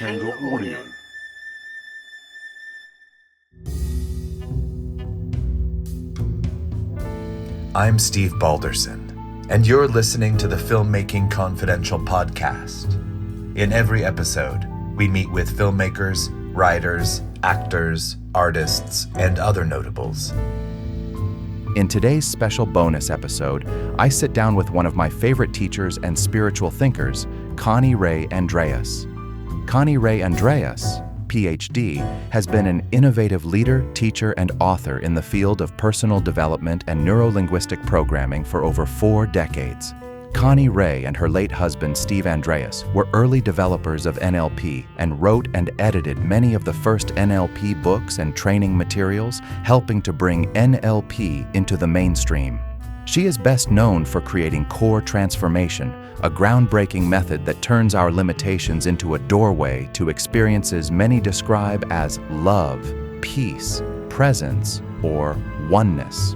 Tango Audio. I'm Steve Balderson, and you're listening to the Filmmaking Confidential podcast. In every episode, we meet with filmmakers, writers, actors, artists, and other notables. In today's special bonus episode, I sit down with one of my favorite teachers and spiritual thinkers, Connirae Andreas. Connirae Andreas, PhD, has been an innovative leader, teacher, and author in the field of personal development and neuro-linguistic programming for over 4 decades. Connirae and her late husband, Steve Andreas, were early developers of NLP and wrote and edited many of the first NLP books and training materials, helping to bring NLP into the mainstream. She is best known for creating Core Transformation, a groundbreaking method that turns our limitations into a doorway to experiences many describe as love, peace, presence, or oneness.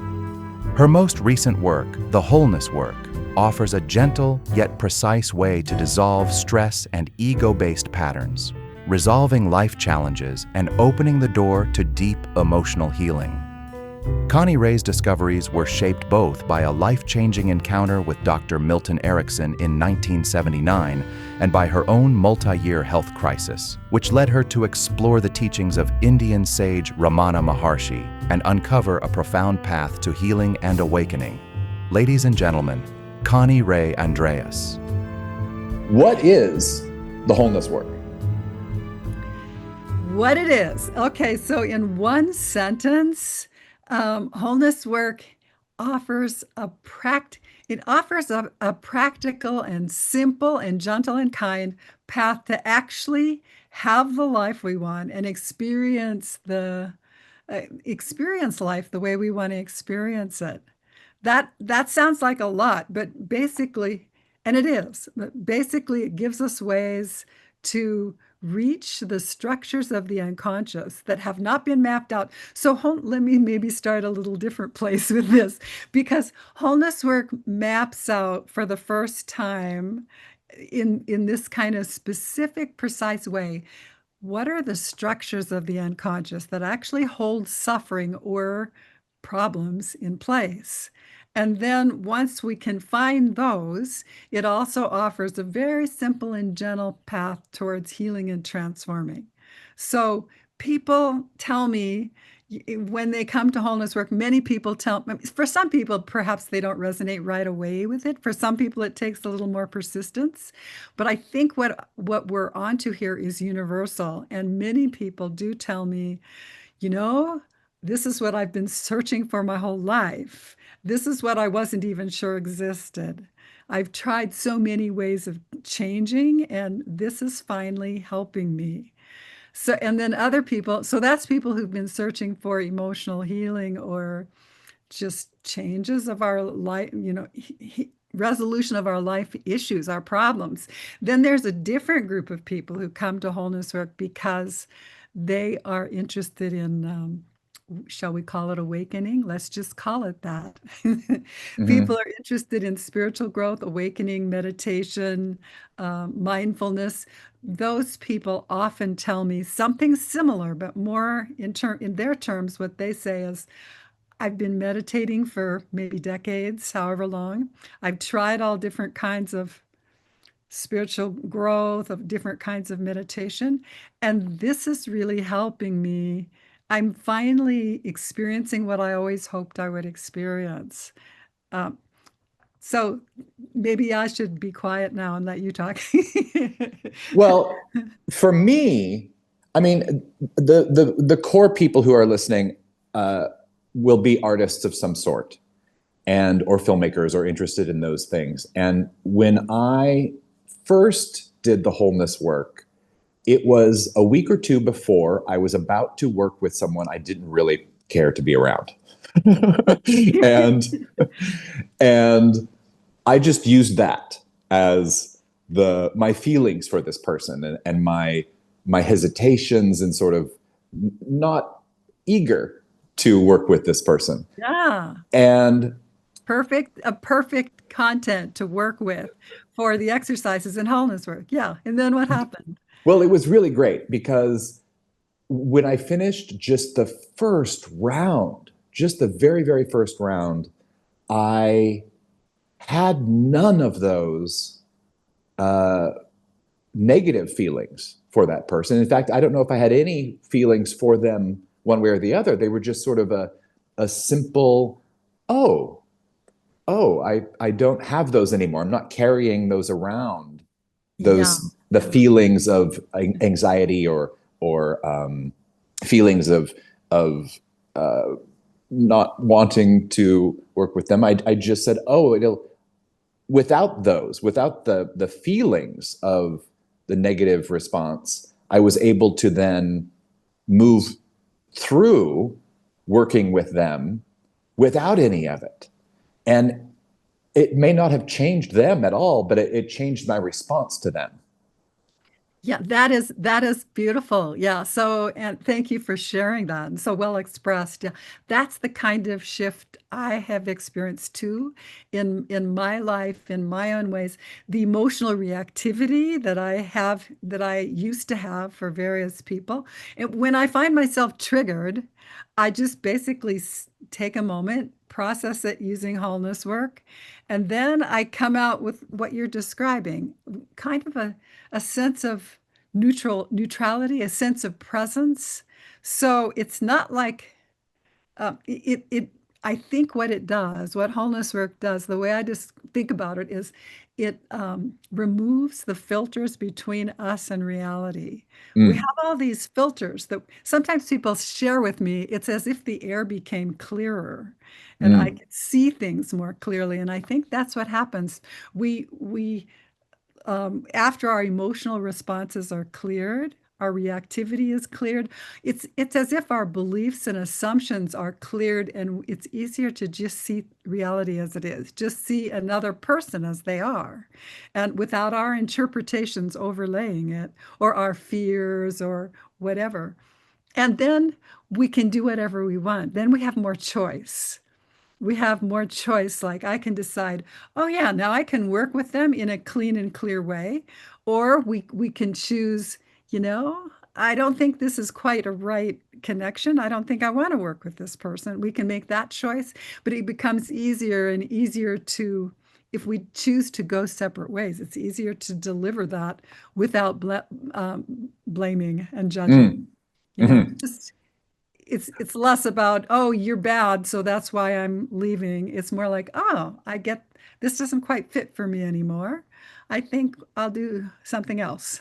Her most recent work, the Wholeness work, offers a gentle yet precise way to dissolve stress and ego-based patterns, resolving life challenges and opening the door to deep emotional healing. Connirae's discoveries were shaped both by a life-changing encounter with Dr. Milton Erickson in 1979 and by her own multi-year health crisis, which led her to explore the teachings of Indian sage Ramana Maharshi and uncover a profound path to healing and awakening. Ladies and gentlemen, Connirae Andreas. What is the Wholeness work? What it is. Okay, so in one sentence, Wholeness work offers a practical and simple and gentle and kind path to actually have the life we want and experience life the way we want to experience it. That sounds like a lot, but basically, and it is, but basically it gives us ways to reach the structures of the unconscious that have not been mapped out. So let me maybe start a little different place with this, because Wholeness work maps out for the first time in this kind of specific, precise way, what are the structures of the unconscious that actually hold suffering or problems in place. And then once we can find those, it also offers a very simple and gentle path towards healing and transforming. So people tell me when they come to Wholeness work, many people for some people, perhaps they don't resonate right away with it. For some people, it takes a little more persistence. But I think what we're onto here is universal. And many people do tell me, this is what I've been searching for my whole life. This is what I wasn't even sure existed. I've tried so many ways of changing, and this is finally helping me. So, and then other people, so that's people who've been searching for emotional healing or just changes of our life, resolution of our life issues, our problems. Then there's a different group of people who come to Wholeness work because they are interested in shall we call it awakening? Let's just call it that. People are interested in spiritual growth, awakening, meditation, mindfulness. Those people often tell me something similar, but more in their terms, what they say is, I've been meditating for maybe decades, however long. I've tried all different kinds of spiritual growth, of different kinds of meditation, and this is really helping me. I'm finally experiencing what I always hoped I would experience. So maybe I should be quiet now and let you talk. Well, for me, I mean, the core people who are listening will be artists of some sort, or filmmakers or interested in those things. And when I first did the Wholeness work, it was a week or two before I was about to work with someone I didn't really care to be around. and I just used that as my feelings for this person and my hesitations and sort of not eager to work with this person. Yeah. And perfect content to work with for the exercises and Wholeness work. Yeah. And then what happened? Well, it was really great because when I finished just the first round, just the very, very first round, I had none of those uh, negative feelings for that person. In fact, I don't know if I had any feelings for them one way or the other. They were just sort of a simple, oh, I don't have those anymore. I'm not carrying those around. Yeah. The feelings of anxiety or feelings of uh, not wanting to work with them. I just said, oh, it'll without the feelings of the negative response, I was able to then move through working with them without any of it. And it may not have changed them at all, but it changed my response to them. Yeah, that is beautiful. Yeah. So, and thank you for sharing that. And so well expressed. Yeah. That's the kind of shift I have experienced too in my life, in my own ways. The emotional reactivity that I used to have for various people. And when I find myself triggered, I just basically take a moment, process it using wholeness work, and then I come out with what you're describing, kind of a sense of neutrality, a sense of presence. So it's not like it. I think what it does, what wholeness work does, the way I just think about it is, it removes the filters between us and reality. We have Mm, all these filters that sometimes people share with me. It's as if the air became clearer, and I mm, could see things more clearly. And I think that's what happens. We after our emotional responses are cleared, our reactivity is cleared. It's as if our beliefs and assumptions are cleared, and it's easier to just see reality as it is, just see another person as they are, and without our interpretations overlaying it, or our fears or whatever. And then we can do whatever we want. Then we have more choice. We have more choice. Like I can decide, oh yeah, now I can work with them in a clean and clear way. Or we can choose, I don't think this is quite a right connection. I don't think I want to work with this person. We can make that choice, but it becomes easier and easier to, if we choose to go separate ways, it's easier to deliver that without blaming and judging. mm, It's mhm. just it's less about, oh, you're bad, so that's why I'm leaving. It's more like, oh, I get this doesn't quite fit for me anymore. I think I'll do something else.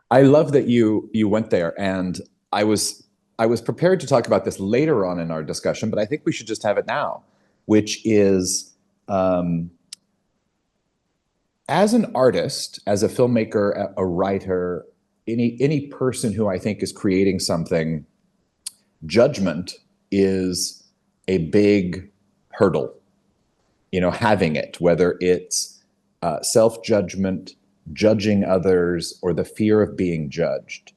I love that you went there, and I was I was prepared to talk about this later on in our discussion, but I think we should just have it now, which is um, as an artist, as a filmmaker, a writer, any person who I think is creating something, judgment is a big hurdle. Having it, whether it's self-judgment, judging others, or the fear of being judged.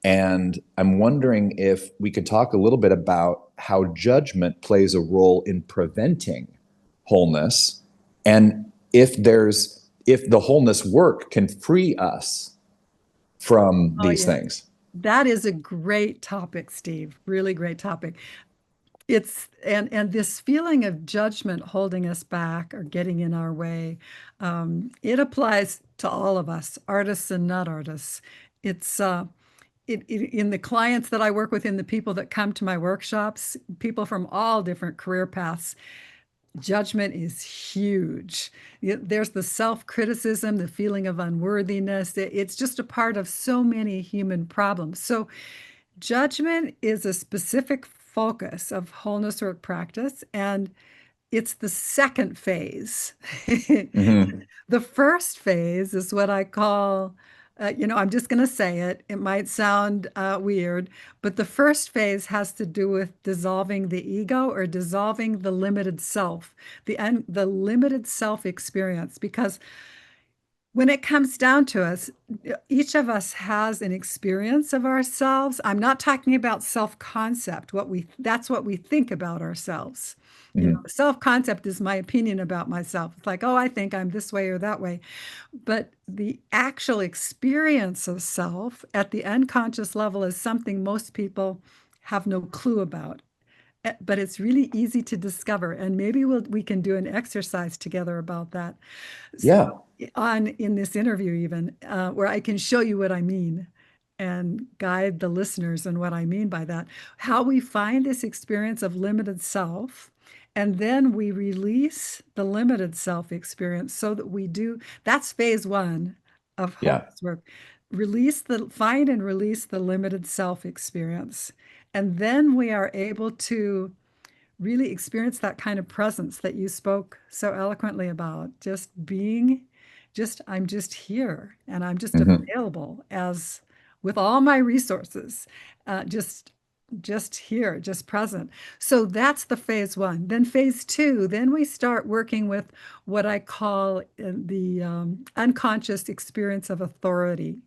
And I'm wondering if we could talk a little bit about how judgment plays a role in preventing wholeness, and if the wholeness work can free us from Oh these yeah, things. that is a great topic, Steve. Really great topic. It's and this feeling of judgment holding us back or getting in our way, it applies to all of us, artists and not artists. It's in the clients that I work with, in the people that come to my workshops, people from all different career paths, judgment is huge. There's the self-criticism, the feeling of unworthiness. It's just a part of so many human problems. So judgment is a specific focus of wholeness work practice, and it's the second phase. Mm-hmm. The first phase is what I call, I'm just going to say it. It might sound weird, but the first phase has to do with dissolving the ego, or dissolving the limited self, the limited self experience. Because when it comes down to us, each of us has an experience of ourselves. I'm not talking about self-concept, that's what we think about ourselves. Self-concept is my opinion about myself. It's like, oh, I think I'm this way or that way. But the actual experience of self at the unconscious level is something most people have no clue about. But it's really easy to discover. And maybe we can do an exercise together about that Yeah. in this interview, even where I can show you what I mean and guide the listeners on what I mean by that. How we find this experience of limited self, and then we release the limited self experience so that that's phase one of Yeah. wholeness work. Find and release the limited self experience. And then we are able to really experience that kind of presence that you spoke so eloquently about. I'm just here and I'm just Hmm. available as with all my resources, uh, just, just here, just present. So that's the phase one. Then phase two, then we start working with what I call the unconscious experience of authority,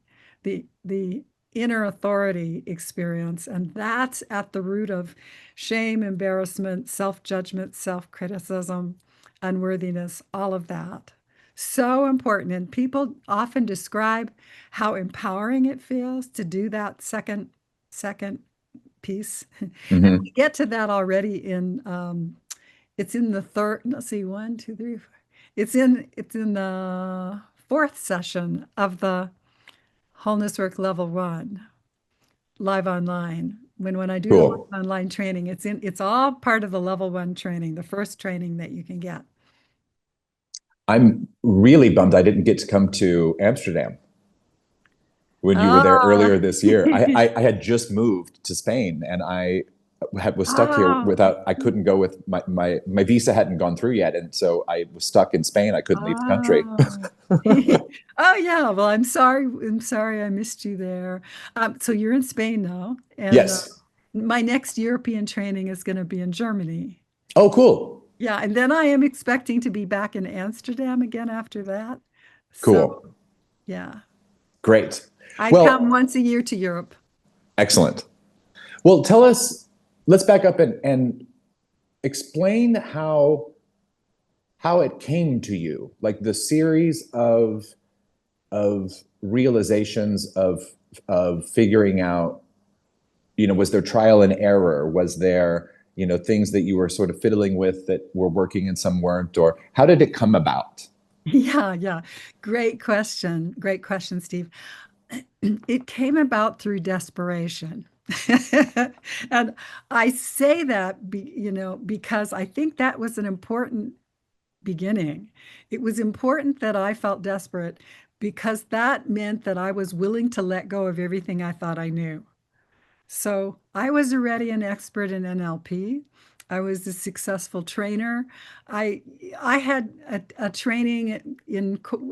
the inner authority experience. And that's at the root of shame, embarrassment, self-judgment, self-criticism, unworthiness, all of that. So important. And people often describe how empowering it feels to do that second piece. And we Hmm. get to that already it's in the third, let's see, one, two, three, four. It's in the fourth session of the Wholeness Work Level 1 live online. When I do the live Cool. online training, it's all part of the level 1 training, the first training that you can get. I'm really bummed I didn't get to come to Amsterdam when you were there Oh, earlier this year. I had just moved to Spain and was stuck here oh, I couldn't go with my visa hadn't gone through yet. And so I was stuck in Spain. I couldn't leave the country. oh. Oh yeah. Well, I'm sorry. I'm sorry I missed you there. So you're in Spain now, and Yes. my next European training is going to be in Germany. Oh, cool. Yeah, and then I am expecting to be back in Amsterdam again after that. So Cool. yeah, Great. I come Well, once a year to Europe. excellent. Well, let's back up and explain how it came to you, like the series of realizations of figuring out, was there trial and error? Was there, things that you were sort of fiddling with that were working and some weren't, or how did it come about? Yeah, yeah. Great question. Great question, Steve. It came about through desperation. And I say that because I think that was an important beginning. It was important that I felt desperate because that meant that I was willing to let go of everything I thought I knew. So I was already an expert in NLP. I was a successful trainer. I I had a training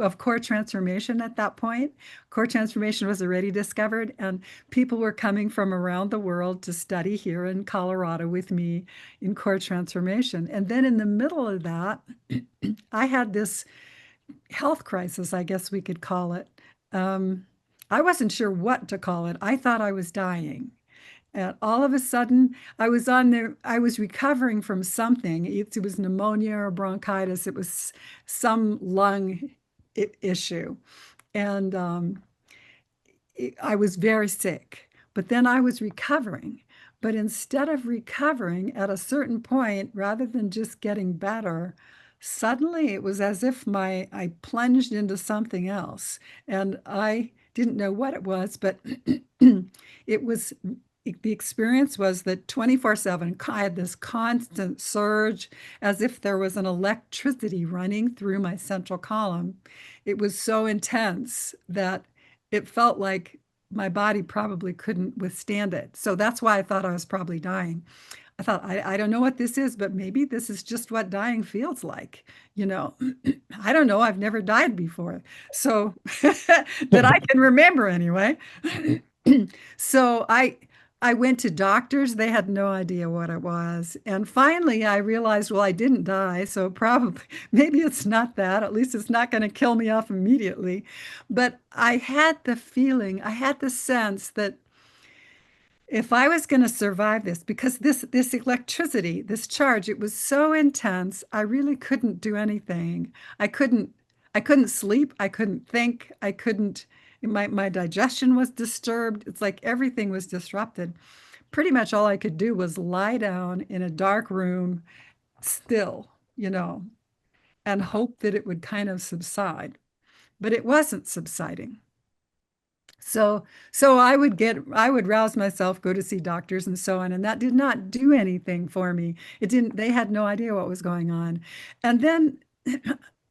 of core transformation at that point. Core transformation was already discovered, and people were coming from around the world to study here in Colorado with me in core transformation. And then in the middle of that, I had this health crisis, I guess we could call it. Um, I wasn't sure what to call it. I thought I was dying. And all of a sudden, I was recovering from something. It was pneumonia or bronchitis. It was some lung issue. And I was very sick. But then I was recovering. But instead of recovering at a certain point, rather than just getting better, suddenly it was as if I plunged into something else. And I didn't know what it was, but it was the experience was that 24/7, I had this constant surge as if there was an electricity running through my central column. It was so intense that it felt like my body probably couldn't withstand it. So that's why I thought I was probably dying. I thought, I don't know what this is, but maybe this is just what dying feels like. You know, I don't know. I've never died before. So that I can remember anyway. So I went to doctors. They had no idea what it was. And finally I realized, well, I didn't die, so probably maybe it's not that. At least it's not going to kill me off immediately. But I had the feeling, I had the sense that if I was going to survive this, because this electricity, this charge, it was so intense, I really couldn't do anything. I couldn't I couldn't sleep, I couldn't think, I couldn't my digestion was disturbed. It's like everything was disrupted. Pretty much all I could do was lie down in a dark room still, and hope that it would kind of subside. But it wasn't subsiding. So I would rouse myself, go to see doctors and so on, and that did not do anything for me. It didn't, they had no idea what was going on. And then,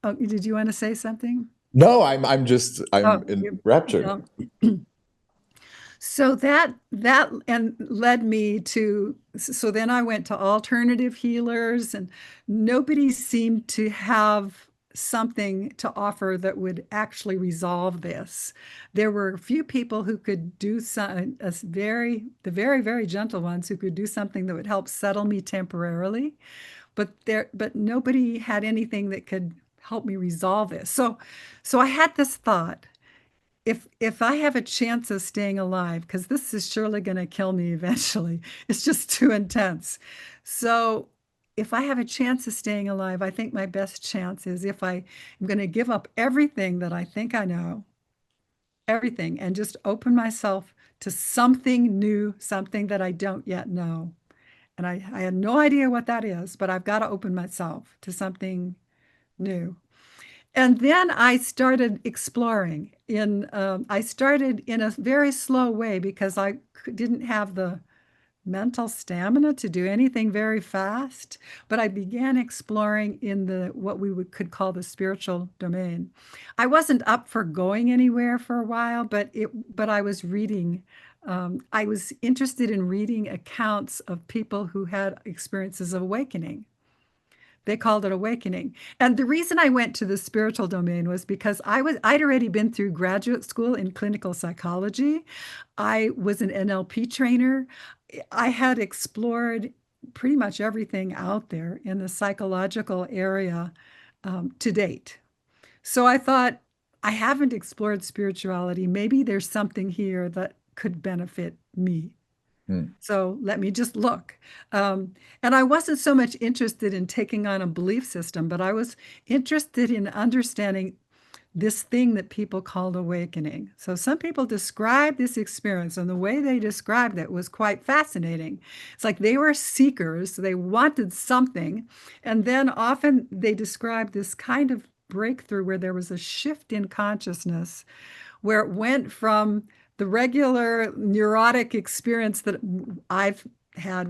oh, did you want to say something? No, I'm enraptured. So that and led me to, so then I went to alternative healers, and nobody seemed to have something to offer that would actually resolve this. There were a few people who could do some, the very, very gentle ones who could do something that would help settle me temporarily, but nobody had anything that could help me resolve this. So I had this thought, if I have a chance of staying alive, because this is surely going to kill me eventually, it's just too intense. So if I have a chance of staying alive, I think my best chance is if I am going to give up everything that I think I know, everything, and just open myself to something new, something that I don't yet know. And I had no idea what that is, but I've got to open myself to something new. And then I started exploring I started in a very slow way because I didn't have the mental stamina to do anything very fast, but I began exploring in what we could call the spiritual domain. I wasn't up for going anywhere for a while, but I was reading. I was interested in reading accounts of people who had experiences of awakening. They called it awakening. And the reason I went to the spiritual domain was because I'd already been through graduate school in clinical psychology. I was an NLP trainer. I had explored pretty much everything out there in the psychological area to date. So I thought, I haven't explored spirituality. Maybe there's something here that could benefit me. So let me just look. And I wasn't so much interested in taking on a belief system, but I was interested in understanding this thing that people called awakening. So some people describe this experience, and the way they described it was quite fascinating. It's like they were seekers, they wanted something, and then often they described this kind of breakthrough where there was a shift in consciousness, where it went from the regular neurotic experience that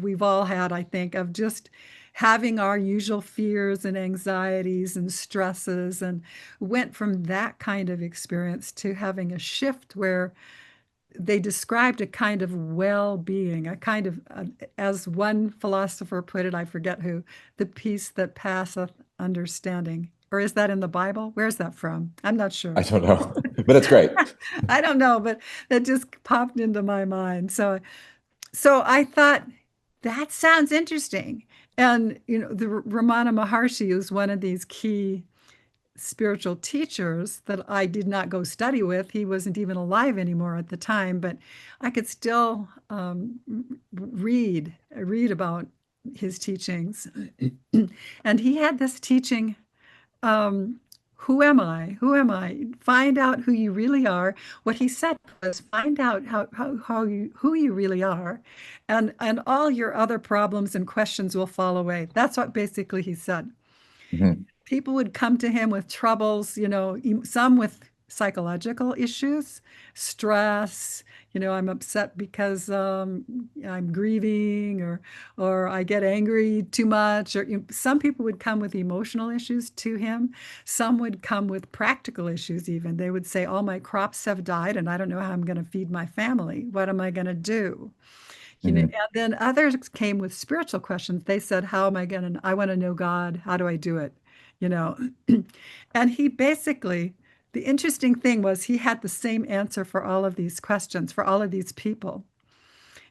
we've all had, I think, of just having our usual fears and anxieties and stresses, and went from that kind of experience to having a shift where they described a kind of well-being, a kind of, as one philosopher put it, I forget who, the peace that passeth understanding. Or is that in the Bible? Where's that from? I'm not sure. I don't know, but it's great. I don't know, but that just popped into my mind. So I thought that sounds interesting. And the Ramana Maharshi is one of these key spiritual teachers that I did not go study with. He wasn't even alive anymore at the time, but I could still read about his teachings. And he had this teaching, who am I? Who am I? Find out who you really are. What he said was find out who you really are, and all your other problems and questions will fall away. That's what basically he said. Mm-hmm. People would come to him with troubles, some with psychological issues, stress, I'm upset because I'm grieving, or I get angry too much, or some people would come with emotional issues to him. Some would come with practical issues even. They would say, all my crops have died and I don't know how I'm going to feed my family. What am I going to do? And then others came with spiritual questions. They said, how am I going to, I want to know God. How do I do it? And he basically, the interesting thing was he had the same answer for all of these questions, for all of these people.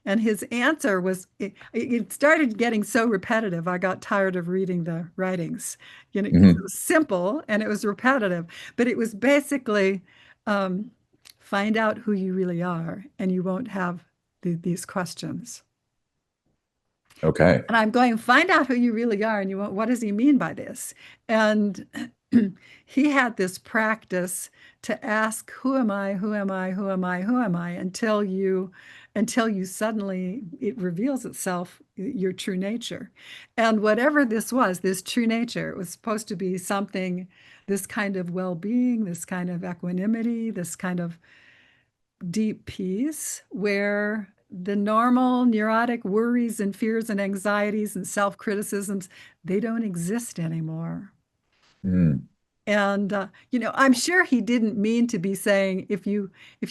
And his answer was, it started getting so repetitive, I got tired of reading the writings. It was simple and it was repetitive, but it was basically, find out who you really are and you won't have these questions. Okay. And I'm going, find out who you really are. And you went, what does he mean by this? And he had this practice to ask, who am I? Who am I? Who am I? Who am I? Until you suddenly, it reveals itself, your true nature. And whatever this was, this true nature, it was supposed to be something, this kind of well-being, this kind of equanimity, this kind of deep peace where the normal neurotic worries and fears and anxieties and self-criticisms, they don't exist anymore. Mm. And I'm sure he didn't mean to be saying, if you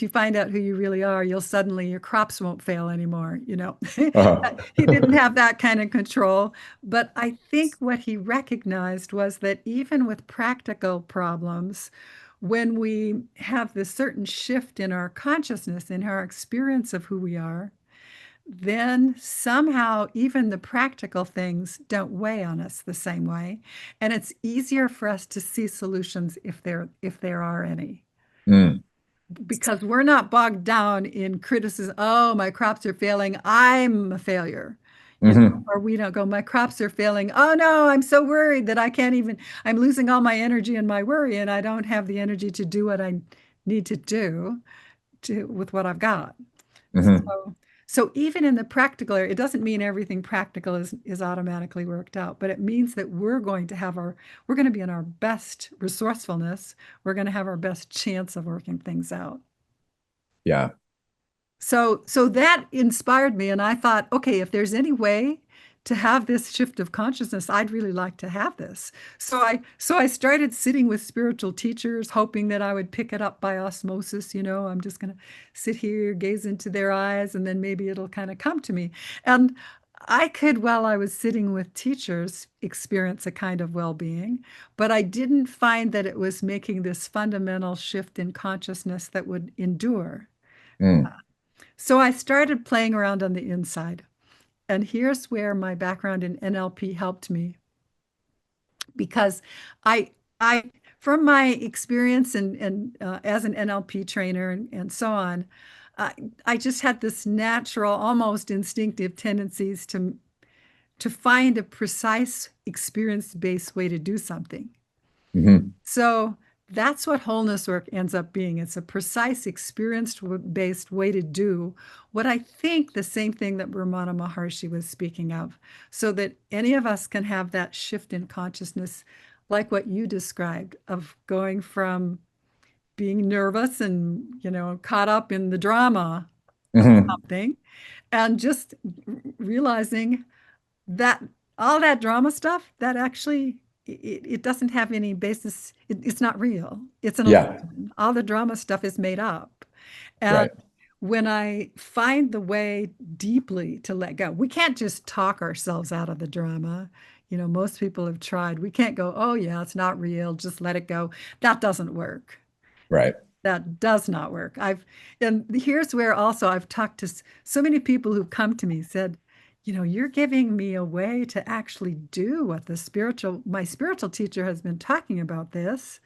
find out who you really are, you'll suddenly, your crops won't fail anymore. Uh-huh. He didn't have that kind of control. But I think what he recognized was that even with practical problems, when we have this certain shift in our consciousness, in our experience of who we are, then somehow even the practical things don't weigh on us the same way. And it's easier for us to see solutions if there are any. Mm. Because we're not bogged down in criticism. Oh, my crops are failing. I'm a failure. Mm-hmm. Or we don't go, my crops are failing. Oh no, I'm so worried that I'm losing all my energy in my worry, and I don't have the energy to do what I need to do with what I've got. Mm-hmm. So even in the practical area, it doesn't mean everything practical is automatically worked out, but it means that we're going to be in our best resourcefulness. We're going to have our best chance of working things out. Yeah. So that inspired me, and I thought, okay, if there's any way to have this shift of consciousness, I'd really like to have this. So I started sitting with spiritual teachers, hoping that I would pick it up by osmosis. I'm just going to sit here, gaze into their eyes, and then maybe it'll kind of come to me. And I could, while I was sitting with teachers, experience a kind of well-being, but I didn't find that it was making this fundamental shift in consciousness that would endure. Mm. So I started playing around on the inside. And here's where my background in NLP helped me, because I from my experience and as an NLP trainer and so on, I just had this natural, almost instinctive tendencies to find a precise experience-based way to do something. Mm-hmm. So that's what wholeness work ends up being. It's a precise experience-based way to do what I think the same thing that Ramana Maharshi was speaking of, so that any of us can have that shift in consciousness, like what you described, of going from being nervous and, caught up in the drama of Mm-hmm. something, and just realizing that all that drama stuff, that actually it doesn't have any basis. It's not real. It's an Yeah. illusion. All the drama stuff is made up. And Right. when I find the way deeply to let go, we can't just talk ourselves out of the drama. Most people have tried. We can't go, oh yeah, it's not real, just let it go. That doesn't work. Right. That does not work. And here's where also I've talked to so many people who've come to me, said, you're giving me a way to actually do what my spiritual teacher has been talking about this.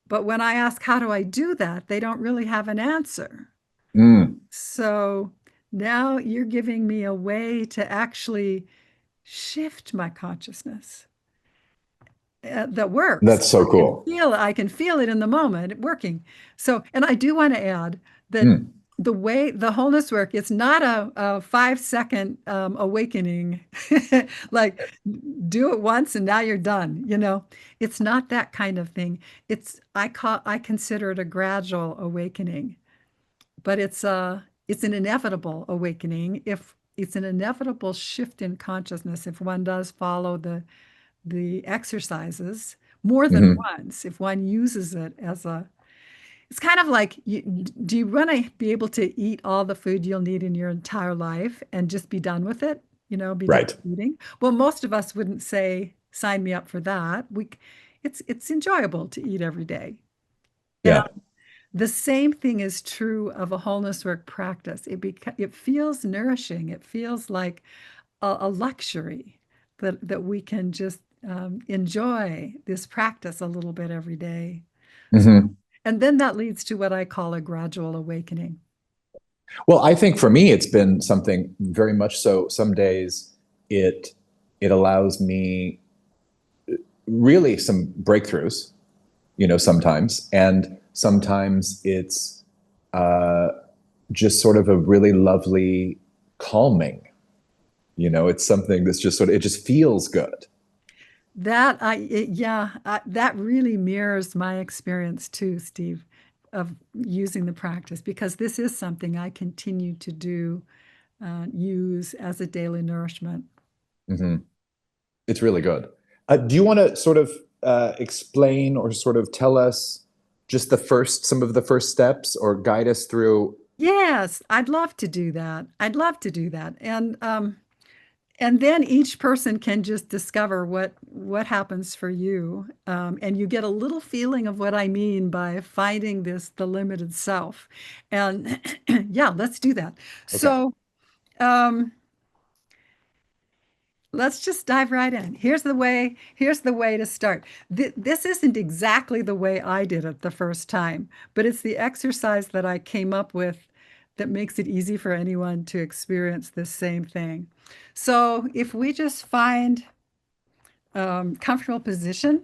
But when I ask, how do I do that? They don't really have an answer. Mm. So now you're giving me a way to actually shift my consciousness that works. That's so cool. I can feel it in the moment working. So, and I do want to add that Mm. the way the wholeness work, it's not a 5-second awakening, like do it once and now you're done. It's not that kind of thing. I consider it a gradual awakening, but it's an inevitable awakening if it's an inevitable shift in consciousness if one does follow the exercises more than Mm-hmm. once, if one uses it it's kind of like, do you want to be able to eat all the food you'll need in your entire life and just be done with it, be done Right. eating? Well, most of us wouldn't say, sign me up for that. It's enjoyable to eat every day. And Yeah. the same thing is true of a wholeness work practice. It feels nourishing. It feels like a luxury that we can just enjoy this practice a little bit every day. Mm-hmm. And then that leads to what I call a gradual awakening. Well, I think for me, it's been something very much so. Some days it it allows me really some breakthroughs, sometimes, and sometimes it's uh, just sort of a really lovely calming. It's something that's just sort of, it just feels good. That really mirrors my experience too, Steve, of using the practice, because this is something I continue to do, use as a daily nourishment. Hmm. It's really good. Do you want to sort of explain or sort of tell us just some of the first steps, or guide us through? Yes, I'd love to do that. I'd love to do that. And then each person can just discover what happens for you, and you get a little feeling of what I mean by finding the limited self. And yeah, let's do that. Okay, So um, let's just dive right in. Here's the way to start. This isn't exactly the way I did it the first time, but it's the exercise that I came up with that makes it easy for anyone to experience this same thing. So if we just find comfortable position.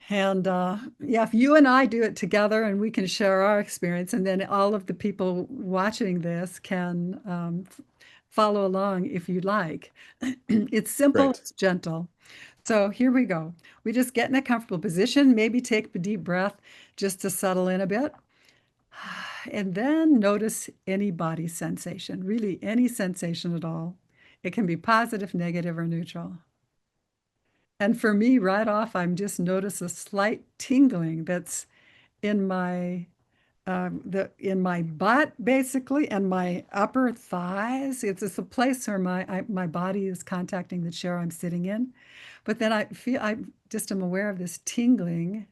And yeah, if you and I do it together and we can share our experience, and then all of the people watching this can follow along if you like. It's simple, great. it's gentle. So here we go. We just get in a comfortable position, maybe take a deep breath just to settle in a bit. And then notice any body sensation, really any sensation at all. It can be positive, negative, or neutral. And for me, right off, I'm just notice a slight tingling that's in my butt, basically, and my upper thighs. It's a place where my body is contacting the chair I'm sitting in. But then I just am aware of this tingling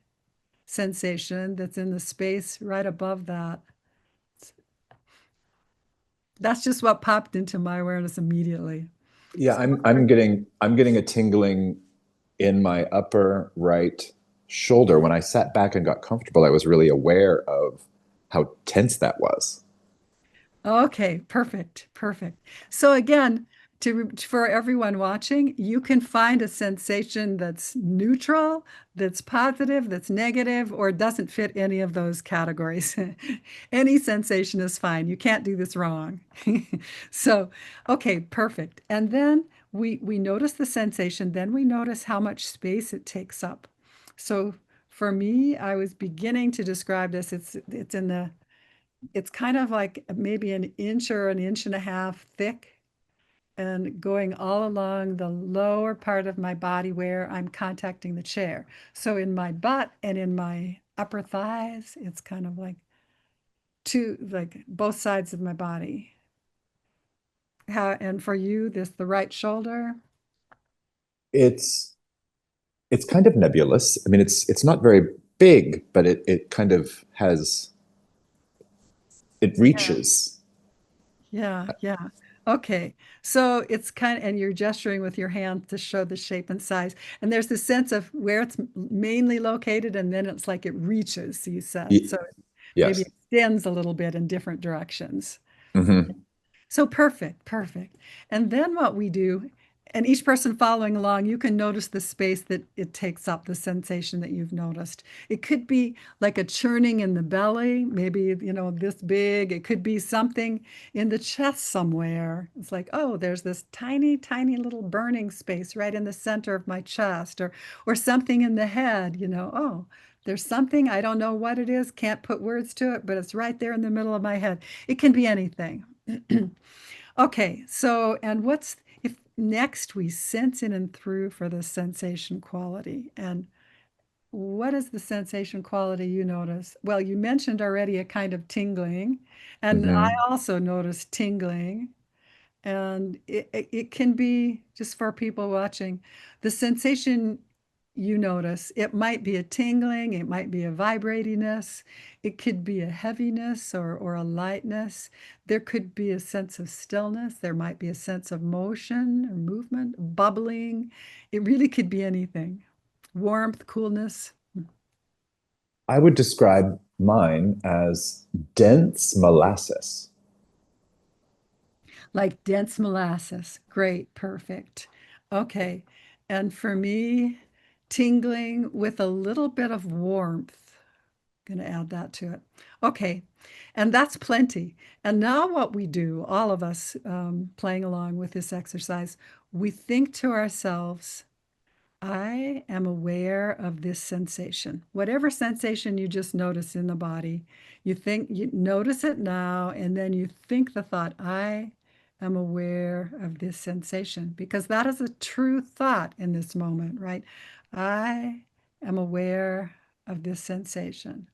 sensation that's in the space right above that. That's just what popped into my awareness immediately. Yeah, So, I'm getting a tingling in my upper right shoulder. When I sat back and got comfortable, I was really aware of how tense that was. okay, perfect, perfect. So again, for everyone watching, you can find a sensation that's neutral, that's positive, that's negative, or doesn't fit any of those categories. Any sensation is fine. You can't do this wrong. So, okay, perfect. And then we notice the sensation, then we notice how much space it takes up. So for me, I was beginning to describe this. It's kind of like maybe an inch or an inch and a half thick, and going all along the lower part of my body where I'm contacting the chair. So in my butt and in my upper thighs, it's kind of like like both sides of my body. And for you, the right shoulder. It's it's kind of nebulous. I mean, it's not very big, but it kind of has, it reaches. Yeah, yeah. Okay. So it's kind of, and you're gesturing with your hand to show the shape and size. And there's this sense of where it's mainly located, and then it's like it reaches, you said. So it maybe Yes. extends a little bit in different directions. Hmm. So perfect, perfect. And then what we do, and each person following along, you can notice the space that it takes up, the sensation that you've noticed. It could be like a churning in the belly, maybe, this big. It could be something in the chest somewhere. It's like, oh, there's this tiny, tiny little burning space right in the center of my chest, or something in the head, oh, there's something, I don't know what it is, can't put words to it, but it's right there in the middle of my head. It can be anything. Okay, so and what's if next we sense in and through for the sensation quality? And what is the sensation quality you notice? Well, you mentioned already a kind of tingling, and I Hmm. also noticed tingling. And it can be, just for people watching, the sensation you notice. It might be a tingling, it might be a vibratiness, it could be a heaviness or a lightness. There could be a sense of stillness, there might be a sense of motion or movement, bubbling. It really could be anything. Warmth, coolness. I would describe mine as dense molasses. Like dense molasses. Great, perfect. Okay. And for me, tingling with a little bit of warmth. Going to add that to it. Okay. And that's plenty. And now, what we do, all of us playing along with this exercise, we think to ourselves, I am aware of this sensation. Whatever sensation you just notice in the body, you notice it now, and then you think the thought, I am aware of this sensation, because that is a true thought in this moment, right? I am aware of this sensation.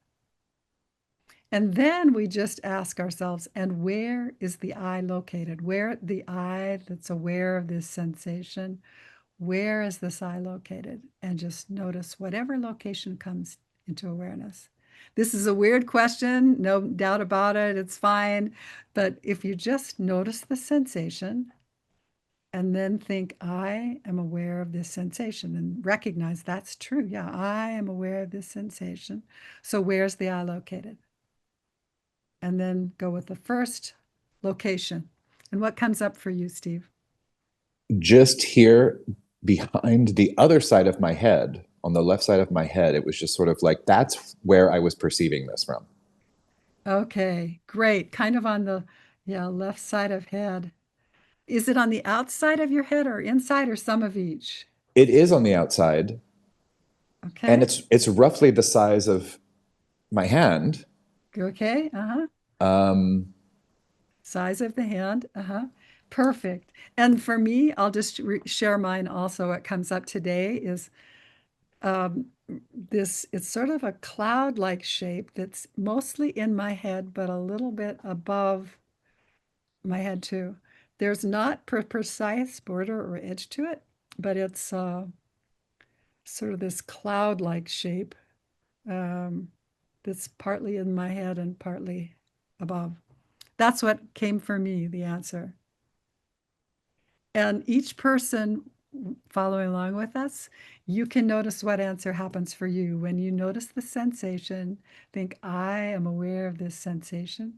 And then we just ask ourselves, and where is the I located? Where the I that's aware of this sensation? Where is this I located? And just notice whatever location comes into awareness. This is a weird question, no doubt about it, it's fine. But if you just notice the sensation and then think, I am aware of this sensation, and recognize that's true. Yeah, I am aware of this sensation. So where's the I located? And then go with the first location. And what comes up for you, Steve? Just here behind the other side of my head, on the left side of my head, it was just sort of like, that's where I was perceiving this from. Okay, great. Kind of on the, yeah, left side of head. Is it on the outside of your head or inside, or some of each? It is on the outside, and Okay. it's roughly the size of my hand. Okay. Uh-huh. Um, Size of the hand. Uh-huh. Perfect. And for me, I'll just share mine also. What comes up today is um, it's sort of a cloud-like shape that's mostly in my head, but a little bit above my head too. There's not precise border or edge to it, but it's sort of this cloud-like shape um, that's partly in my head and partly above. That's what came for me, the answer. And each person following along with us, you can notice what answer happens for you. When you notice the sensation, think, I am aware of this sensation.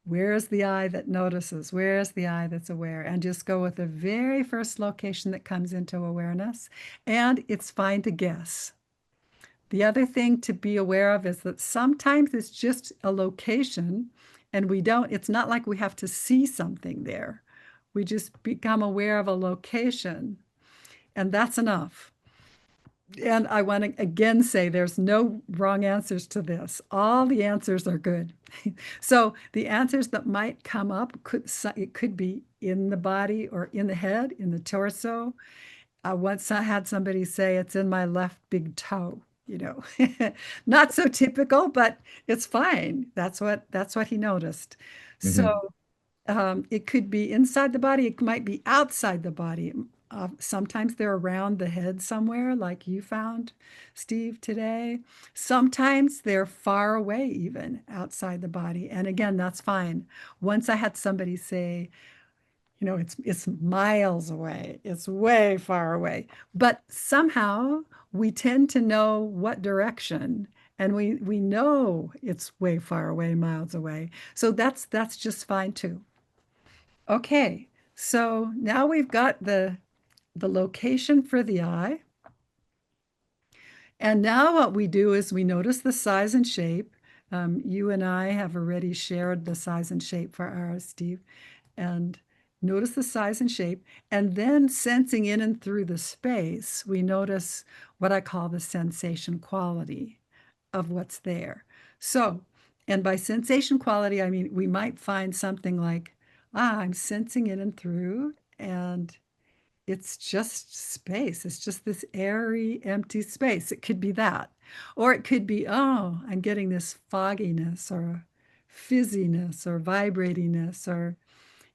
Where is the I that notices? Where is the I that's aware? And just go with the very first location that comes into awareness. And it's fine to guess. The other thing to be aware of is that sometimes it's just a location, and it's not like we have to see something there. We just become aware of a location, and that's enough. And I want to again say there's no wrong answers to this. All the answers are good. So the answers that might come up it could be in the body or in the head, in the torso. I once had somebody say it's in my left big toe, you know. Not so typical, but it's fine. That's what he noticed. So mhm. it could be inside the body, it might be outside the body. Sometimes they're around the head somewhere, like you found, Steve, today. Sometimes they're far away, even outside the body. And again, that's fine. Once I had somebody say, it's miles away, it's way far away. But somehow we tend to know what direction, and we know it's way far away, miles away. So that's just fine too. Okay, so now we've got the location for the eye. And now what we do is we notice the size and shape. You and I have already shared the size and shape for ours, Steve. And notice the size and shape. And then sensing in and through the space, we notice what I call the sensation quality of what's there. So, and by sensation quality, I mean, we might find something like, I'm sensing in and through, and it's just space. It's just this airy, empty space. It could be that. Or it could be, oh, I'm getting this fogginess or fizziness or vibratiness, or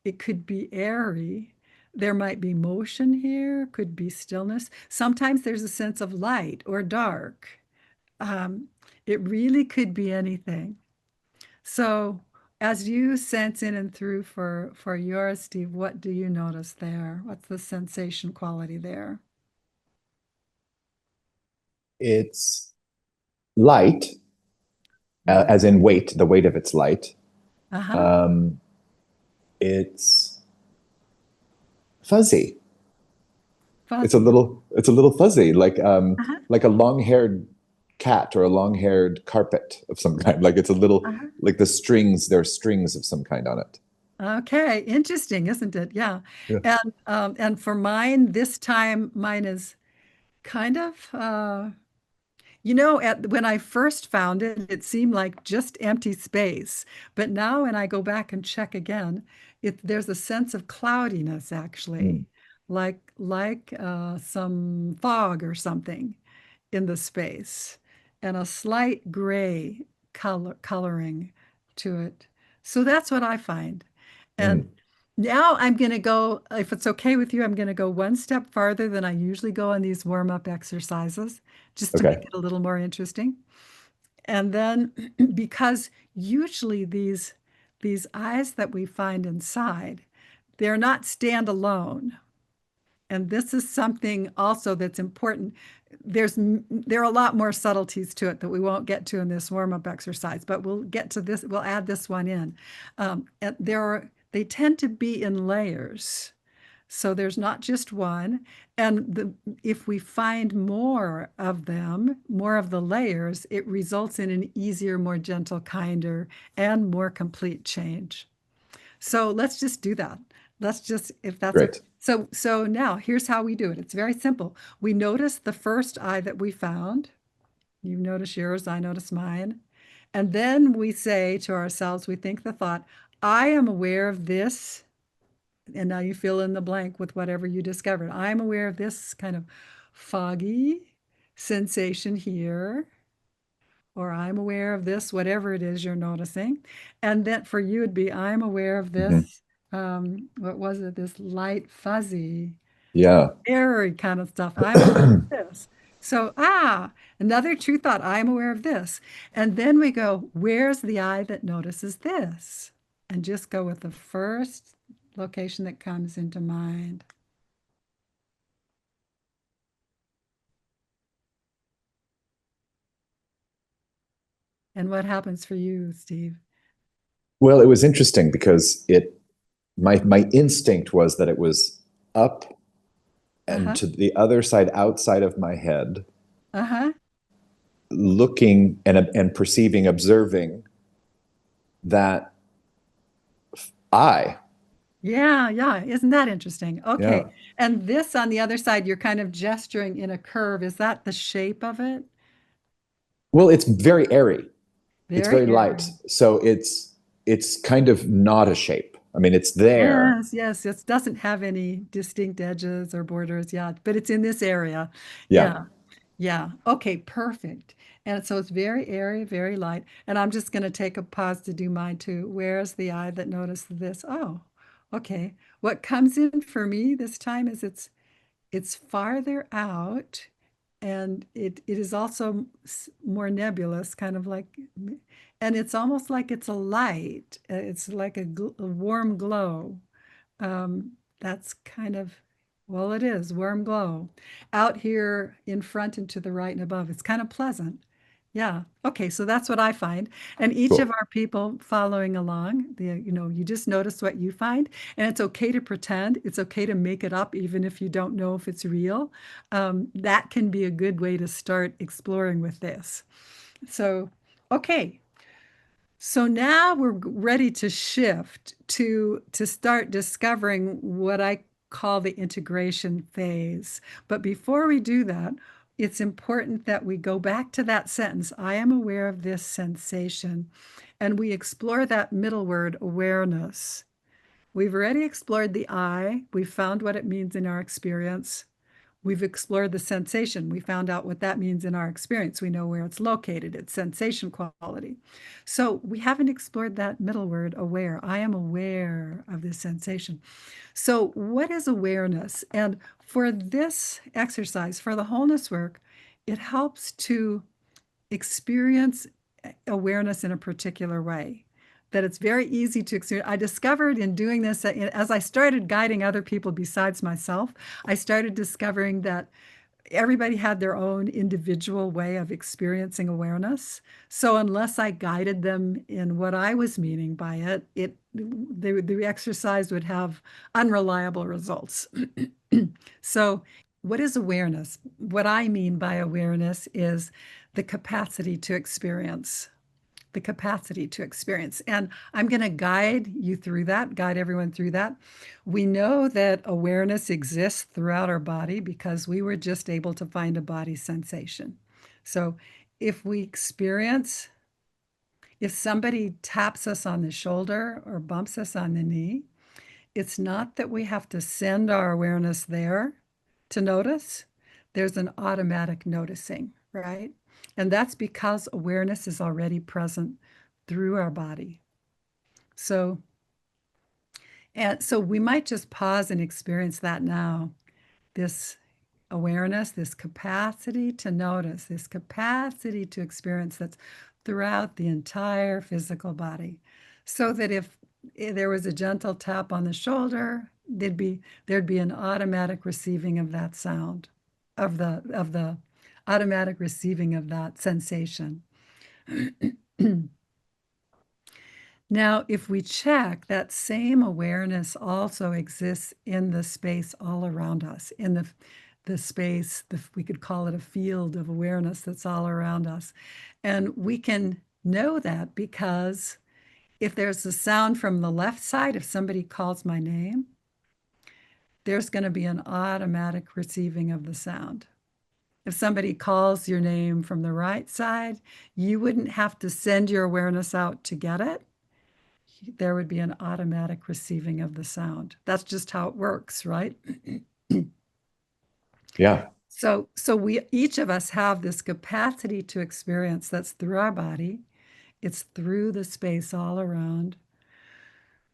it could be airy. There might be motion here, could be stillness. Sometimes there's a sense of light or dark. Um, it really could be anything. So, as you sense in and through for yours, Steve, what do you notice there? What's the sensation quality there? It's light, Yeah. as in weight, the weight of its light. Uh-huh. It's fuzzy. Fuzzy. It's a little fuzzy, Uh-huh. like a long-haired cat or a long-haired carpet of some kind. Like it's a little Uh-huh. like the strings, there are strings of some kind on it. Okay, interesting, isn't it? Yeah. Yeah. And for mine, this time mine is kind of when I first found it, it seemed like just empty space. But now when I go back and check again, there's a sense of cloudiness Mm, actually, like some fog or something in the space, and a slight gray coloring to it. So that's what I find. And mm. now I'm going to go, if it's okay with you, I'm going to go one step farther than I usually go on these warm-up exercises, just to make Okay. it a little more interesting. And then because usually these eyes that we find inside, they're not standalone. And this is something also that's important. There are a lot more subtleties to it that we won't get to in this warm-up exercise, but we'll get to this. We'll add this one in. And they tend to be in layers. So there's not just one. And if we find more of them, more of the layers, it results in an easier, more gentle, kinder, and more complete change. So let's just do that. Let's just, if that's okay. Great. So now here's how we do it. It's very simple. We notice the first eye that we found. You notice yours, I notice mine. And then we say to ourselves, we think the thought, I am aware of this. And now you fill in the blank with whatever you discovered. I'm aware of this kind of foggy sensation here, or I'm aware of this, whatever it is you're noticing. And then for you, it'd be, I'm aware of Mhm. this, what was it, this light, fuzzy, Yeah. airy kind of stuff. I'm aware of this. So, another true thought, I'm aware of this. And then we go, where's the eye that notices this? And just go with the first location that comes into mind. And what happens for you, Steve? Well, it was interesting because my instinct was that it was up and Uh-huh. to the other side, outside of my head, Uh-huh. looking and perceiving, observing that I, Yeah, yeah. Isn't that interesting? Okay. yeah. And this on the other side, you're kind of gesturing in a curve. Is that the shape of it? Well, it's very airy. It's Very very light. airy. So it's kind of not a shape. I mean, it's there. Yes, yes. It doesn't have any distinct edges or borders. Yeah, but it's in this area. Yeah. Yeah. Yeah. Okay, perfect. And so it's very airy, very light. And I'm just going to take a pause to do mine too. Where's the eye that noticed this? Oh, okay. What comes in for me this time is it's farther out, and it is also more nebulous, kind of like, and it's almost like it's a light. It's like a warm glow. That's kind of, well, it is warm glow out here in front and to the right and above. It's kind of pleasant. Yeah. Okay. So that's what I find. And each of Cool. our people following along, you just notice what you find. And it's okay to pretend. It's okay to make it up, even if you don't know if it's real. That can be a good way to start exploring with this. So, okay. So now we're ready to shift to start discovering what I call the integration phase. But before we do that, it's important that we go back to that sentence, I am aware of this sensation, and we explore that middle word, awareness. We've already explored the I, we've found what it means in our experience. We've explored the sensation. We found out what that means in our experience. We know where it's located, its sensation quality. So we haven't explored that middle word, aware. I am aware of this sensation. So, what is awareness? And for this exercise, for the wholeness work, it helps to experience awareness in a particular way. That it's very easy to experience. I discovered in doing this, as I started guiding other people besides myself, I started discovering that everybody had their own individual way of experiencing awareness. So unless I guided them in what I was meaning by the exercise would have unreliable results. So what is awareness? What I mean by awareness is the capacity to experience. The capacity to experience. And I'm going to guide you through that, guide everyone through that. We know that awareness exists throughout our body because we were just able to find a body sensation. So if we experience, if somebody taps us on the shoulder or bumps us on the knee, it's not that we have to send our awareness there to notice. There's an automatic noticing, right? And that's because awareness is already present through our body. So, and so we might just pause and experience that now. This awareness, this capacity to notice, this capacity to experience that's throughout the entire physical body. So that if there was a gentle tap on the shoulder, there'd be an automatic receiving of that sound, of the automatic receiving of that sensation. Now, if we check, that same awareness also exists in the space all around us, in the space, we could call it a field of awareness that's all around us. And we can know that because if there's a sound from the left side, if somebody calls my name, there's going to be an automatic receiving of the sound. If somebody calls your name from the right side, you wouldn't have to send your awareness out to get it. There would be an automatic receiving of the sound. That's just how it works, right? Yeah. So we each of us have this capacity to experience that's through our body. It's through the space all around.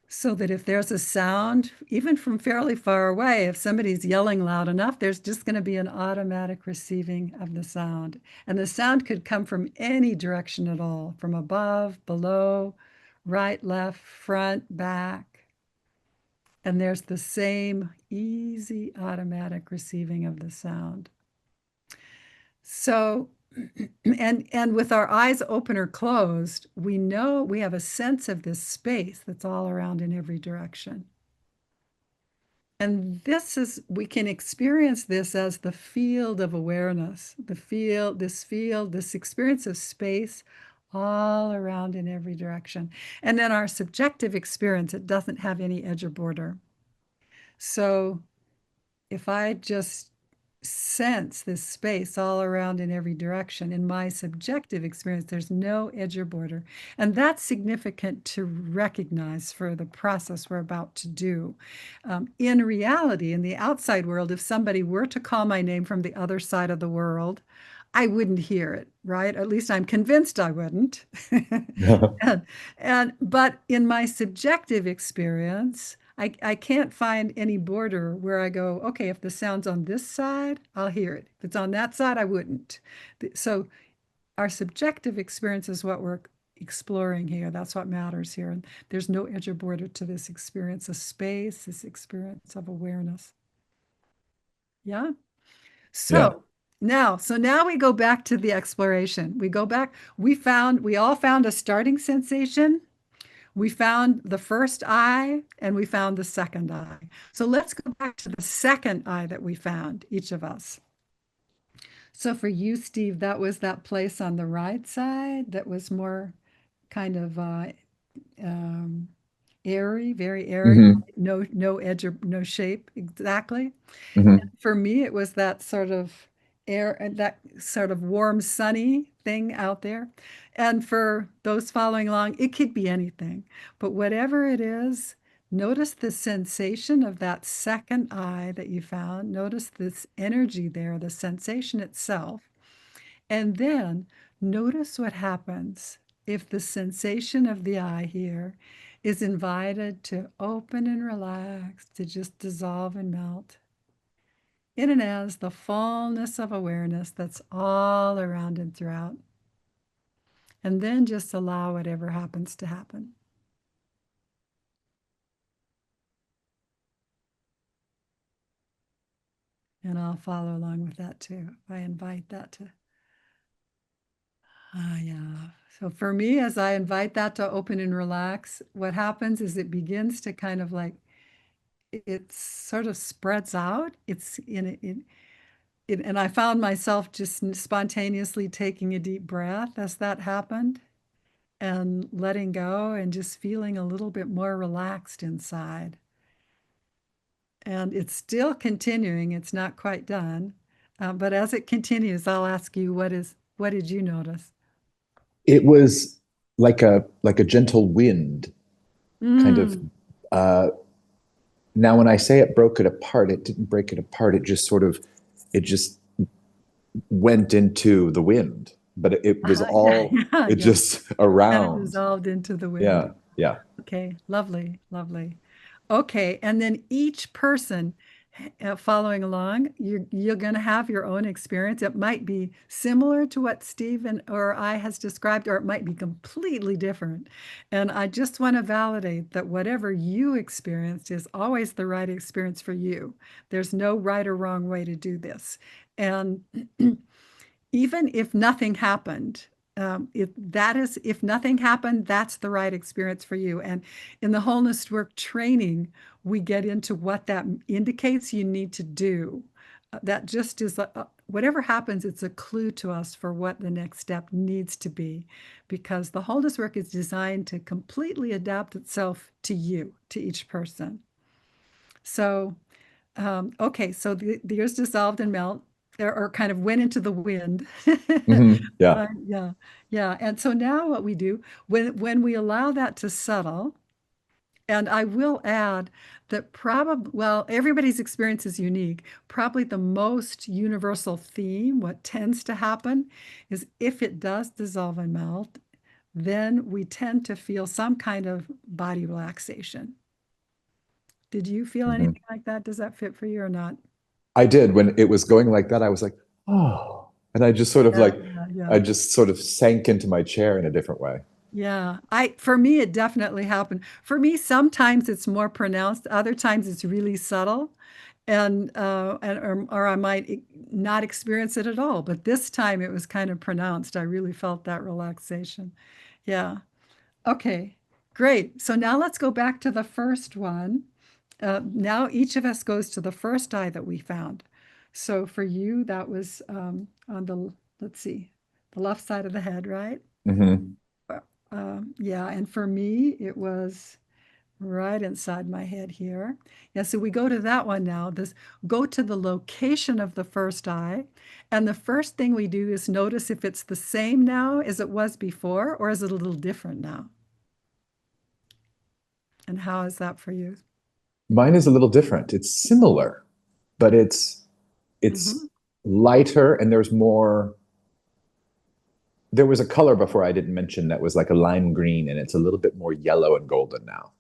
So that if there's a sound, even from fairly far away, if somebody's yelling loud enough, there's just going to be an automatic receiving of the sound. And the sound could come from any direction at all, from above, below, right, left, front, back. And there's the same easy automatic receiving of the sound. So, and with our eyes open or closed, we know we have a sense of this space that's all around in every direction. And we can experience this as the field of awareness, this experience of space all around in every direction. And then our subjective experience, it doesn't have any edge or border. So if I just sense this space all around in every direction, in my subjective experience, there's no edge or border. And that's significant to recognize for the process we're about to do. In reality, in the outside world, if somebody were to call my name from the other side of the world, I wouldn't hear it, right? At least I'm convinced I wouldn't. But in my subjective experience, I can't find any border where I go, okay, if the sound's on this side, I'll hear it. If it's on that side, I wouldn't. So our subjective experience is what we're exploring here. That's what matters here. And there's no edge or border to this experience of space, this experience of awareness. Yeah. So now we go back to the exploration. We go back, we all found a starting sensation. We found the first eye and we found the second eye. So let's go back to the second eye that we found, each of us. So for you, Steve, that was that place on the right side that was more kind of airy, very airy, no edge or no shape exactly. For me, it was that sort of air, that sort of warm, sunny thing out there. And for those following along, it could be anything. But whatever it is, notice the sensation of that second eye that you found. Notice this energy there, the sensation itself. And then notice what happens if the sensation of the eye here is invited to open and relax, to just dissolve and melt in and as the fullness of awareness that's all around and throughout. And then just allow whatever happens to happen. And I'll follow along with that too. I invite that to, yeah. So for me, as I invite that to open and relax, what happens is it begins to kind of like, it sort of spreads out. It's and I found myself just spontaneously taking a deep breath as that happened and letting go and just feeling a little bit more relaxed inside. And it's still continuing. It's not quite done. But as it continues, I'll ask you, what did you notice? It was like a gentle wind, kind of. Mm. Now, when I say it broke it apart, it didn't break it apart. It just went into the wind, but it was Yeah, all, yeah, it yeah. just Kind of around. dissolved into the wind. Yeah, yeah. Okay, lovely, lovely. Okay, and then each person following along, you're going to have your own experience. It might be similar to what Stephen or I has described, or it might be completely different. And I just want to validate that whatever you experienced is always the right experience for you. There's no right or wrong way to do this. And even if nothing happened, if nothing happened, that's the right experience for you. And in the wholeness work training, we get into what that indicates you need to do. That just is whatever happens, it's a clue to us for what the next step needs to be, because the wholeness work is designed to completely adapt itself to you, to each person. So okay, so the ears dissolved and melt, or kind of went into the wind. Yeah. Yeah, yeah. And so now what we do when we allow that to settle, and I will add that probably, well, everybody's experience is unique. Probably the most universal theme, what tends to happen, is if it does dissolve and melt, then we tend to feel some kind of body relaxation. Did you feel Mhm. anything like that? Does that fit for you or not? I did. When it was going like that, I was like, oh, and Yeah, yeah, I yeah. just sort of sank into my chair in a different way. Yeah. For me, it definitely happened. For me, sometimes it's more pronounced, other times it's really subtle. Or I might not experience it at all. But this time it was kind of pronounced. I really felt that relaxation. Yeah. Okay. Great. So now let's go back to the first one. Now each of us goes to the first eye that we found. So for you, that was on the, let's see, the left side of the head, right? Hmm. Yeah, and for me, it was right inside my head here. Yeah, so we go to that one now. This go to the location of the first eye, and the first thing we do is notice if it's the same now as it was before, or is it a little different now? And how is that for you? Mine is a little different. It's similar, but Hmm. it's lighter and there's more. There was a color before I didn't mention that was like a lime green, and it's a little bit more yellow and golden now.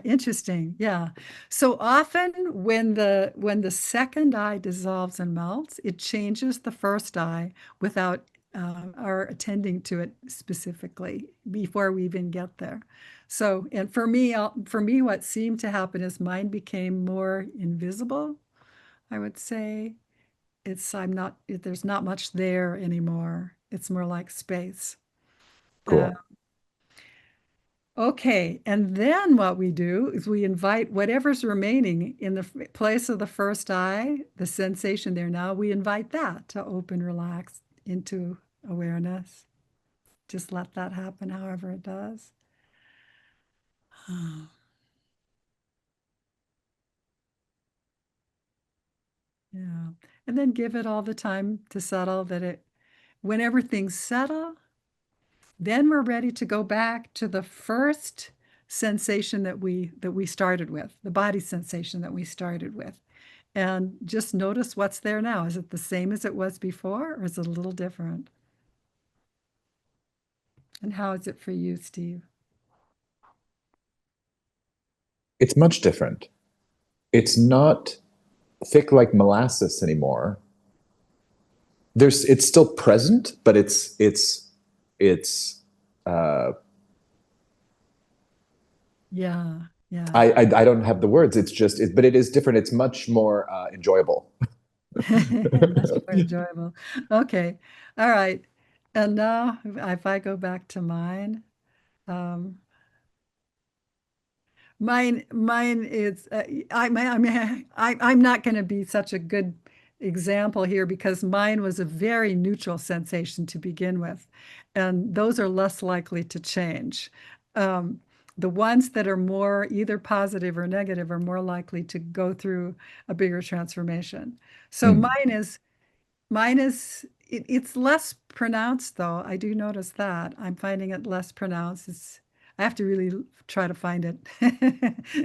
Interesting. Yeah. So often when the second eye dissolves and melts, it changes the first eye without our attending to it specifically before we even get there. So, and for me, what seemed to happen is mine became more invisible. I would say there's not much there anymore. It's more like space. Uh, Cool. Okay, and then what we do is we invite whatever's remaining in the place of the first eye, the sensation there now, we invite that to open, relax into awareness. Just let that happen however it does. Yeah. And then give it all the time to settle whenever things settle, then we're ready to go back to the first sensation that we started with, the body sensation that we started with. And just notice what's there now. Is it the same as it was before, or is it a little different? And how is it for you, Steve? It's much different. It's not thick like molasses anymore. It's still present, but it's Yeah. Yeah. I don't have the words. It's just, but it is different. It's much more enjoyable. Much more enjoyable. Okay. All right. And now if I go back to mine, um, mine is I'm not going to be such a good example here because mine was a very neutral sensation to begin with, and those are less likely to change. Um, the ones that are more either positive or negative are more likely to go through a bigger transformation. So Mm. it's less pronounced though. I do notice that. I'm finding it less pronounced. I have to really try to find it.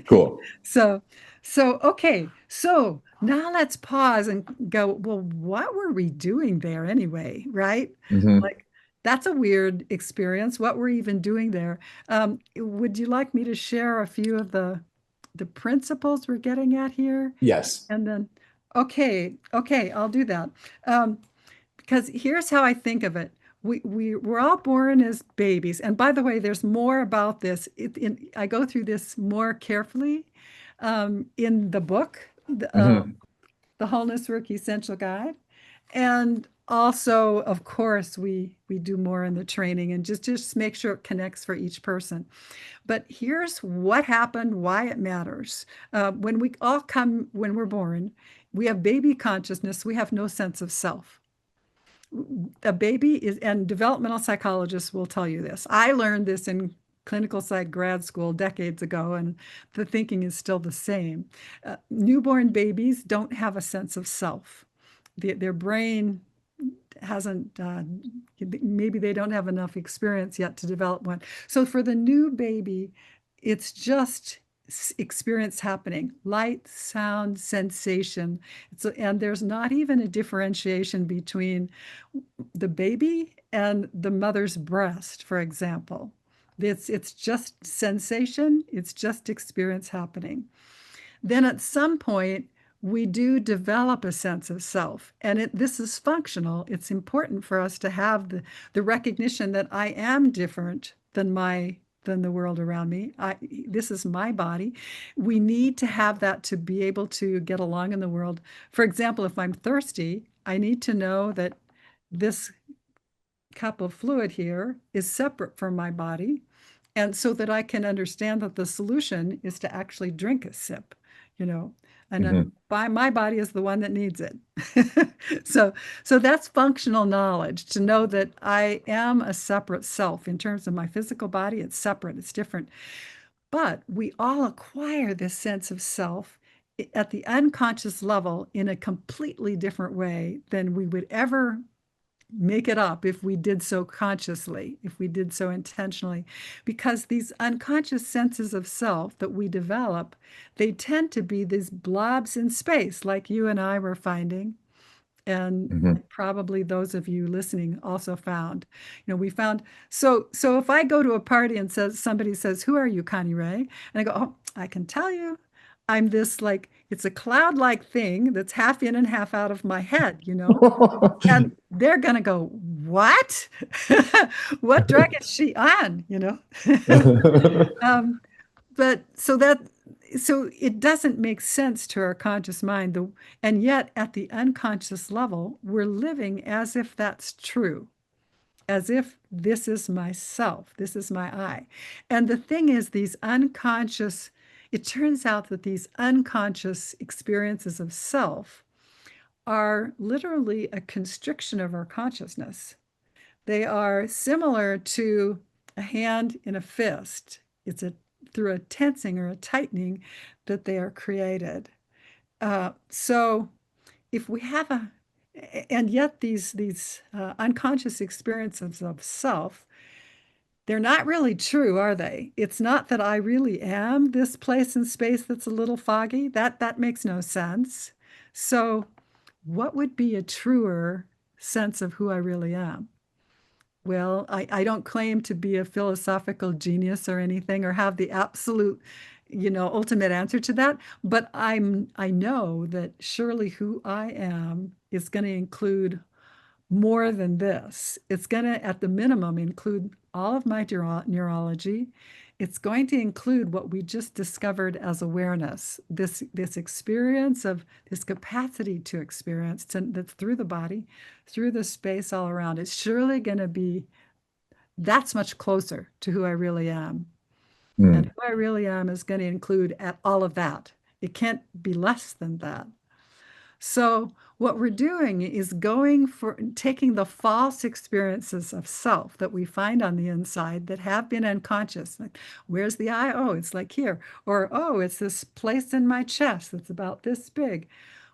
Cool. So, so okay. So now let's pause and go, well, what were we doing there anyway, right? Hmm. Like that's a weird experience. What we're even doing there. Would you like me to share a few of the principles we're getting at here? Yes. And then, okay, I'll do that. Um, because here's how I think of it. We're all born as babies. And by the way, there's more about this. I go through this more carefully in the book, Hmm. the Wholeness Work Essential Guide. And also, of course, we do more in the training and just make sure it connects for each person. But here's what happened, why it matters. When we all come, when we're born, we have baby consciousness, we have no sense of self. A baby is, and developmental psychologists will tell you this. I learned this in clinical psych grad school decades ago, and the thinking is still the same. Newborn babies don't have a sense of self. Their brain hasn't maybe they don't have enough experience yet to develop one. So for the new baby, it's just experience happening, light, sound, sensation. And there's not even a differentiation between the baby and the mother's breast, for example. It's just sensation, it's just experience happening. Then at some point, we do develop a sense of self. And this is functional. It's important for us to have the recognition that I am different than the world around me. This is my body. We need to have that to be able to get along in the world. For example, if I'm thirsty, I need to know that this cup of fluid here is separate from my body. And so that I can understand that the solution is to actually drink a sip, you know, and Hmm. my body is the one that needs it. so, so that's functional knowledge to know that I am a separate self in terms of my physical body. It's separate, it's different. But we all acquire this sense of self at the unconscious level in a completely different way than we would ever make it up if we did so consciously, if we did so intentionally, because these unconscious senses of self that we develop, they tend to be these blobs in space, like you and I were finding. And Hmm. probably those of you listening also found, we found. So if I go to a party and somebody says, "Who are you, Connirae?" And I go, "Oh, I can tell you, I'm this like it's a cloud-like thing that's half in and half out of my head. And they're going to go, what? What drug is she on? um, but so it doesn't make sense to our conscious mind. And yet at the unconscious level, we're living as if that's true, as if this is myself, this is my I. And the thing is, it turns out that these unconscious experiences of self are literally a constriction of our consciousness. They are similar to a hand in a fist. It's through a tensing or a tightening that they are created. So if we have and yet these unconscious experiences of self, they're not really true, are they? It's not that I really am this place in space that's a little foggy. That makes no sense. So what would be a truer sense of who I really am? Well, I don't claim to be a philosophical genius or anything or have the absolute, ultimate answer to that, but I know that surely who I am is going to include more than this. It's going to, at the minimum, include all of my neurology. It's going to include what we just discovered as awareness, this experience of this capacity to experience that's through the body, through the space all around. It's surely going to be that's much closer to who I really am. And who I really am is going to include at all of that. It can't be less than that. So what we're doing is going for taking the false experiences of self that we find on the inside that have been unconscious. Like, where's the eye? Oh, it's like here. Or, oh, it's this place in my chest that's about this big.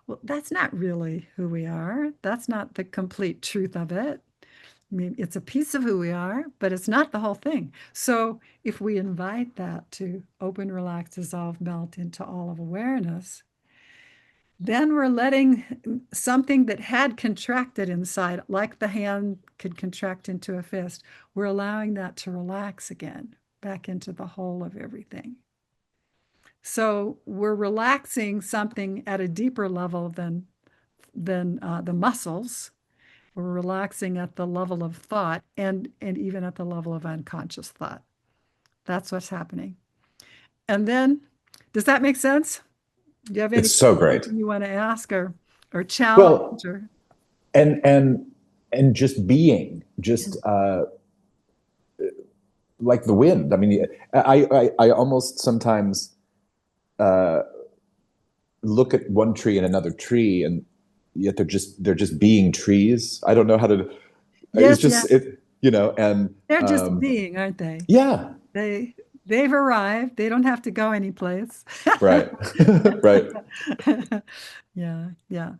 Well, that's not really who we are. That's not the complete truth of it. I mean, it's a piece of who we are, but it's not the whole thing. So if we invite that to open, relax, dissolve, melt into all of awareness, then we're letting something that had contracted inside, like the hand could contract into a fist, we're allowing that to relax again, back into the whole of everything. So we're relaxing something at a deeper level than the muscles. We're relaxing at the level of thought and even at the level of unconscious thought. That's what's happening. And then, does that make sense? Do you have It's so great. anything you want to ask or challenge? Well, and just being, just like the wind. I mean, I almost sometimes look at one tree and another tree, and yet they're just being trees. I don't know how to. Yes, it's just yes. and They're just being, aren't they? Yeah. They've arrived. They don't have to go anyplace. Right. Right. Yeah, yeah.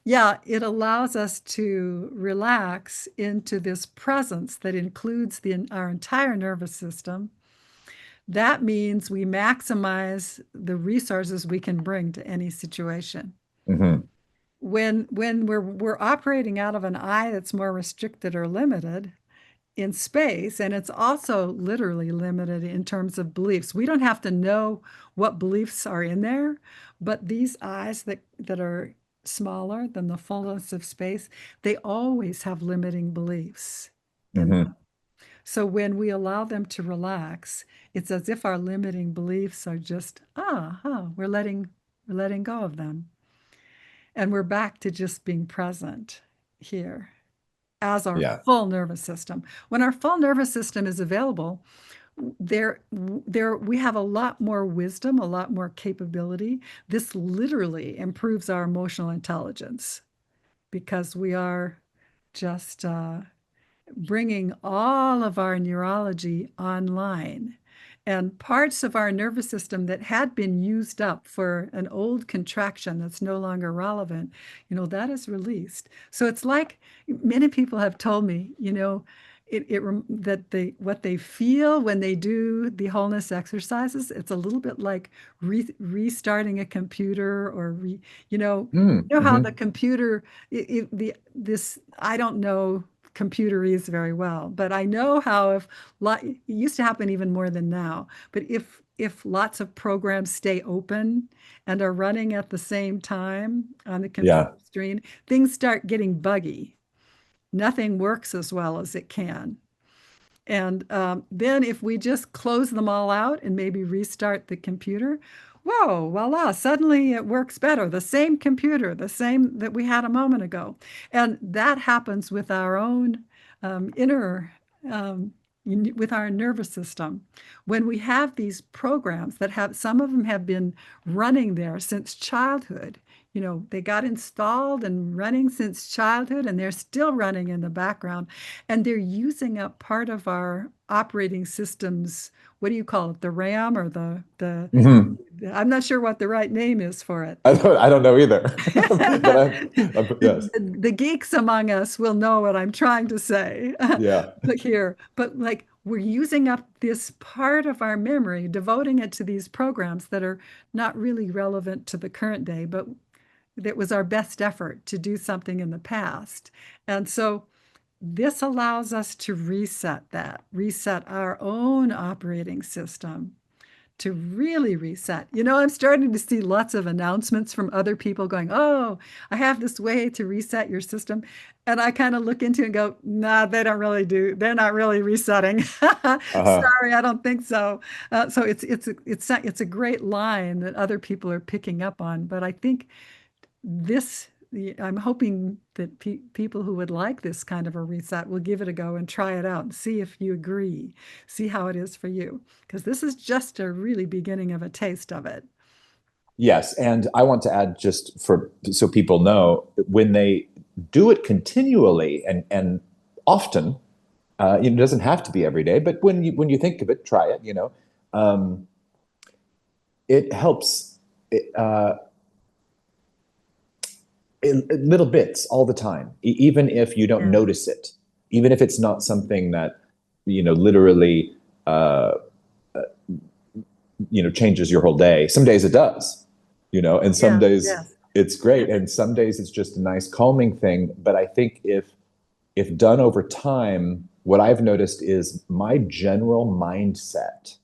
Yeah, it allows us to relax into this presence that includes our entire nervous system. That means we maximize the resources we can bring to any situation. Mm-hmm. When we're operating out of an eye that's more restricted or limited in space, and it's also literally limited in terms of beliefs. We don't have to know what beliefs are in there, but these eyes that are smaller than the fullness of space, they always have limiting beliefs in them. So when we allow them to relax, it's as if our limiting beliefs are just, we're letting go of them. And we're back to just being present here as our full nervous system. When our full nervous system is available, we have a lot more wisdom, a lot more capability. This literally improves our emotional intelligence because we are just bringing all of our neurology online. And parts of our nervous system that had been used up for an old contraction that's no longer relevant, that is released. So it's like many people have told me, that what they feel when they do the wholeness exercises, it's a little bit like restarting a computer or how the computer, I don't know computerese very well, but I know how it used to happen even more than now. But if lots of programs stay open and are running at the same time on the computer screen, things start getting buggy. Nothing works as well as it can. And then if we just close them all out and maybe restart the computer, whoa, voila, suddenly it works better. The same computer, the same that we had a moment ago. And that happens with our own inner, with our nervous system. When we have these programs some of them have been running there since childhood. They got installed and running since childhood, and they're still running in the background. And they're using up part of our operating systems. What do you call it? The RAM or I'm not sure what the right name is for it. I don't know either. But yes. The geeks among us will know what I'm trying to say. Yeah. But like we're using up this part of our memory, devoting it to these programs that are not really relevant to the current day, but that was our best effort to do something in the past. And so this allows us to reset our own operating system to really reset. I'm starting to see lots of announcements from other people going, oh, I have this way to reset your system. And I kind of look into it and go, nah, they're not really resetting. Uh-huh. Sorry, I don't think so. So it's a great line that other people are picking up on. But I think this I'm hoping that people who would like this kind of a reset will give it a go and try it out and see if you agree, see how it is for you, because this is just a really beginning of a taste of it. Yes, and I want to add, just for so people know, when they do it continually and often, it doesn't have to be every day, but when you think of it, try it. Um, it helps. In little bits all the time, even if you don't notice it, even if it's not something that literally changes your whole day. Some days it does, and some days it's great, and some days it's just a nice calming thing. But I think if done over time, what I've noticed is my general mindset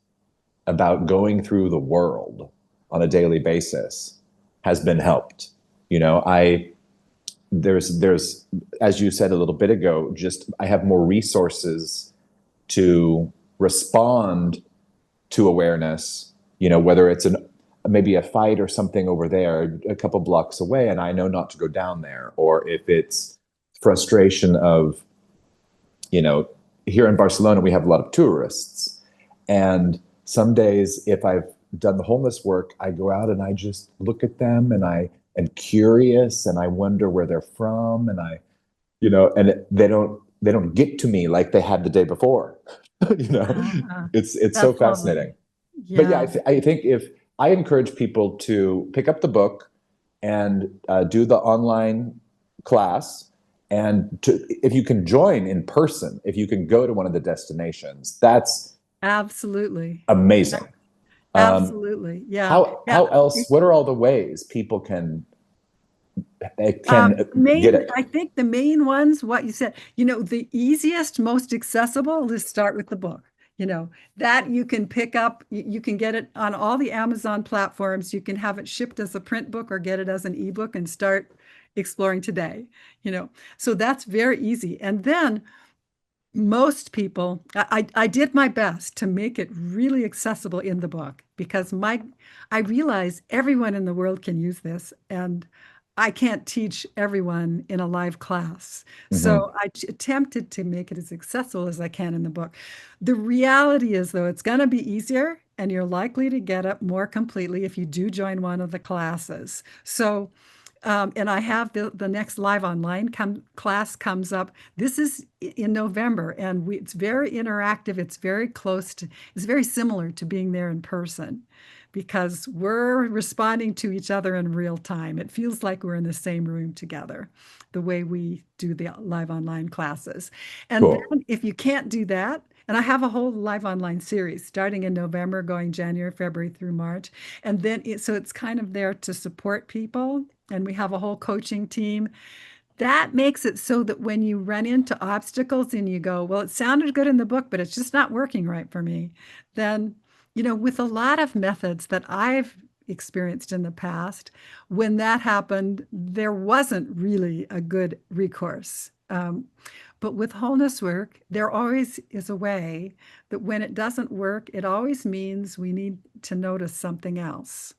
about going through the world on a daily basis has been helped. There's as you said a little bit ago, just I have more resources to respond to awareness, whether it's maybe a fight or something over there a couple blocks away and I know not to go down there, or if it's frustration of, here in Barcelona we have a lot of tourists, and some days if I've done the homeless work, I go out and I just look at them and I am curious and I wonder where they're from, and and they don't get to me like they had the day before. It's so fascinating. Yeah. But yeah, I think if I encourage people to pick up the book and do the online class, and if you can join in person, if you can go to one of the destinations, that's absolutely amazing. Absolutely. Yeah. How else? What are all the ways people can get it? I think the main ones, what you said, the easiest, most accessible is start with the book. That you can pick up, you can get it on all the Amazon platforms. You can have it shipped as a print book or get it as an ebook and start exploring today. So that's very easy. And then most people, I did my best to make it really accessible in the book, because I realize everyone in the world can use this, and I can't teach everyone in a live class. So I attempted to make it as accessible as I can in the book. The reality is, though, it's going to be easier and you're likely to get it more completely if you do join one of the classes. So and I have the next live online class comes up. This is in November, and it's very interactive. It's very it's very similar to being there in person, because we're responding to each other in real time. It feels like we're in the same room together, the way we do the live online classes. And Cool. then if you can't do that, and I have a whole live online series starting in November, going January, February through March. And then so it's kind of there to support people. And we have a whole coaching team. That makes it so that when you run into obstacles and you go, well, it sounded good in the book, but it's just not working right for me, then, with a lot of methods that I've experienced in the past, when that happened, there wasn't really a good recourse. But with wholeness work, there always is a way that when it doesn't work, it always means we need to notice something else.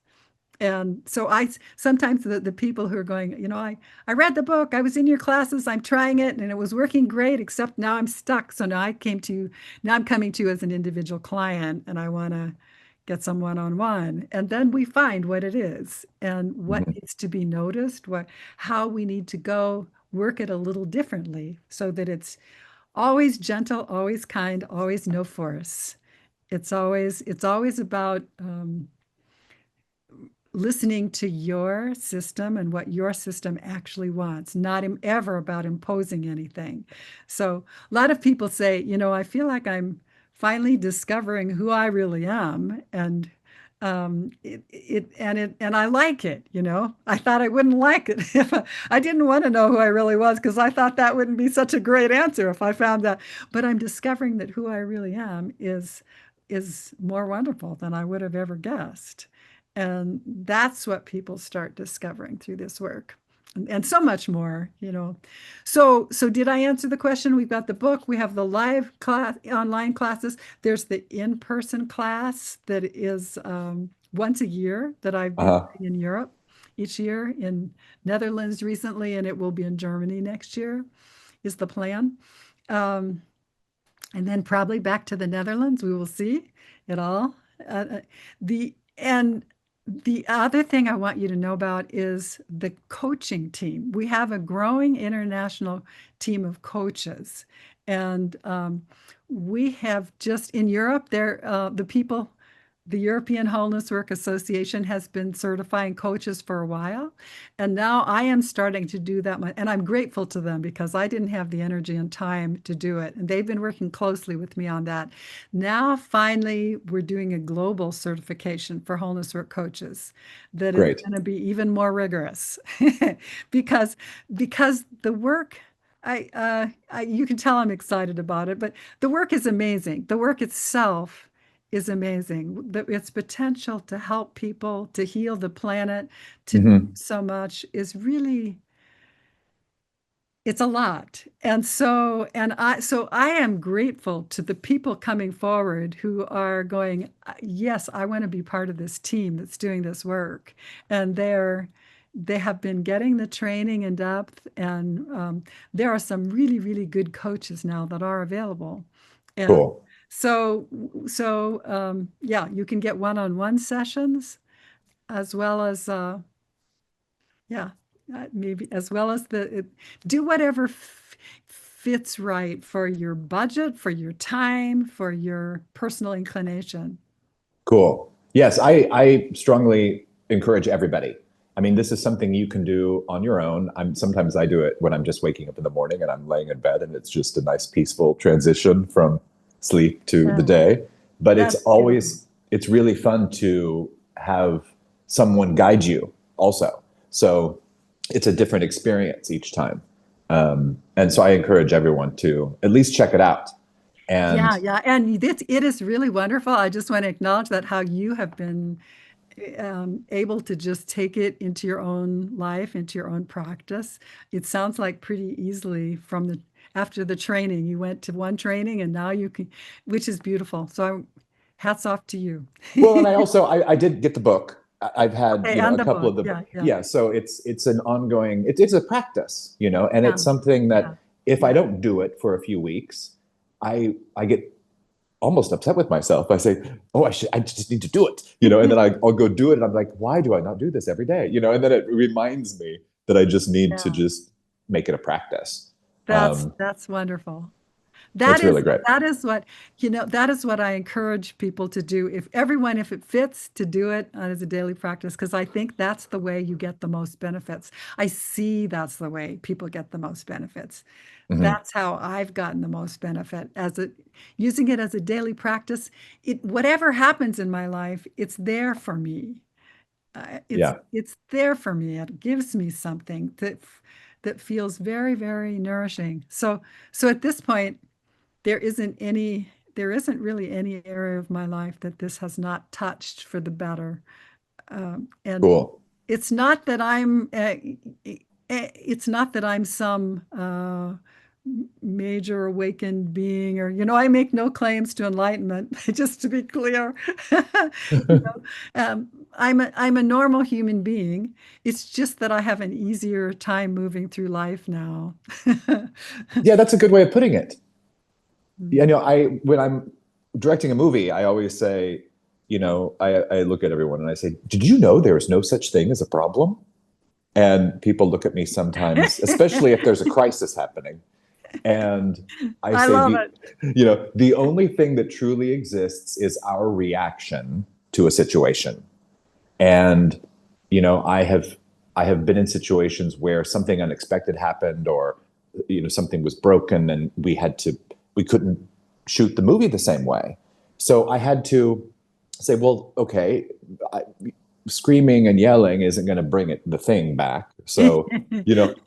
And so sometimes the people who are going, I read the book, I was in your classes, I'm trying it, and it was working great, except now I'm stuck. So now I'm coming to you as an individual client, and I want to get some one-on-one. And then we find what it is and what needs to be noticed, how we need to go work it a little differently so that it's always gentle, always kind, always no force. It's always about listening to your system and what your system actually wants, not ever about imposing anything. So a lot of people say, I feel like I'm finally discovering who I really am, and and I like it. I thought I wouldn't like it if I didn't want to know who I really was, because I thought that wouldn't be such a great answer if I found that. But I'm discovering that who I really am is is more wonderful than I would have ever guessed. And that's what people start discovering through this work. And so much more, you know. So did I answer the question? We've got the book, we have the live class, online classes. There's the in-person class that is once a year that I've been doing in Europe, each year in Netherlands recently, and it will be in Germany next year, is the plan. And then probably back to the Netherlands. We will see it all. The and the other thing I want you to know about is the coaching team. We have a growing international team of coaches, and we have just in Europe. The people. The European Wholeness Work Association has been certifying coaches for a while, and now I am starting to do that. And I'm grateful to them because I didn't have the energy and time to do it. And they've been working closely with me on that. Now, finally, we're doing a global certification for wholeness work coaches that is going to be even more rigorous because the work. You can tell I'm excited about it, but the work is amazing. The work itself is amazing. Its potential to help people, to heal the planet, to do so much is really, it's a lot. And so I am grateful to the people coming forward who are going, yes, I want to be part of this team that's doing this work. And they have been getting the training in depth, and there are some really, really good coaches now that are available. And cool. So yeah, you can get one-on-one sessions as well as maybe as well as do whatever fits right for your budget, for your time, for your personal inclination. Cool. Yes, I strongly encourage everybody. I mean, this is something you can do on your own. Sometimes I do it when I'm just waking up in the morning and I'm laying in bed, and it's just a nice peaceful transition from sleep to the day. But it's really fun to have someone guide you also. So it's a different experience each time. And so I encourage everyone to at least check it out. And and it is really wonderful. I just want to acknowledge that how you have been able to just take it into your own life, into your own practice. It sounds like pretty easily after the training, you went to one training and now you can, which is beautiful. So hats off to you. Well, and I did get the book. I've had a couple of the so it's an ongoing, it's a practice, and it's something that if I don't do it for a few weeks, I get almost upset with myself. I say, I just need to do it, and then I'll go do it. And I'm like, why do I not do this every day? And then it reminds me that I just need to just make it a practice. That's wonderful. That's really great. That is what I encourage people to do. If it fits, to do it as a daily practice, because I think that's the way you get the most benefits. I see that's the way people get the most benefits. That's how I've gotten the most benefit using it as a daily practice. Whatever happens in my life, it's there for me. It's there for me. It gives me something that feels very, very nourishing. So at this point, there isn't really any area of my life that this has not touched for the better. And cool. It's not that I'm some major awakened being, or I make no claims to enlightenment. Just to be clear, I'm a normal human being. It's just that I have an easier time moving through life now. Yeah, that's a good way of putting it. When I'm directing a movie, I always say, I look at everyone and I say, did you know there is no such thing as a problem? And people look at me sometimes, especially if there's a crisis happening. And I say, the only thing that truly exists is our reaction to a situation. And, I have been in situations where something unexpected happened, or, something was broken and we couldn't shoot the movie the same way. So I had to say, well, okay, screaming and yelling isn't going to bring the thing back. So,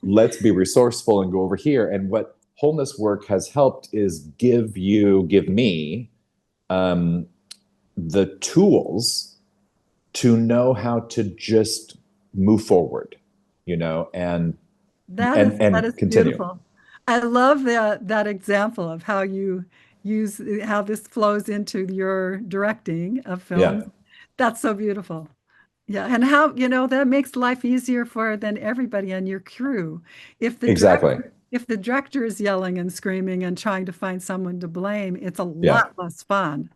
let's be resourceful and go over here. And what wholeness work has helped is give me the tools to know how to just move forward, and That is continue. beautiful. I love that example of how you use how this flows into your directing of films. Yeah, That's so beautiful. Yeah, and how, that makes life easier for then everybody on your crew. If the exactly. director is yelling and screaming and trying to find someone to blame, it's a Yeah, lot less fun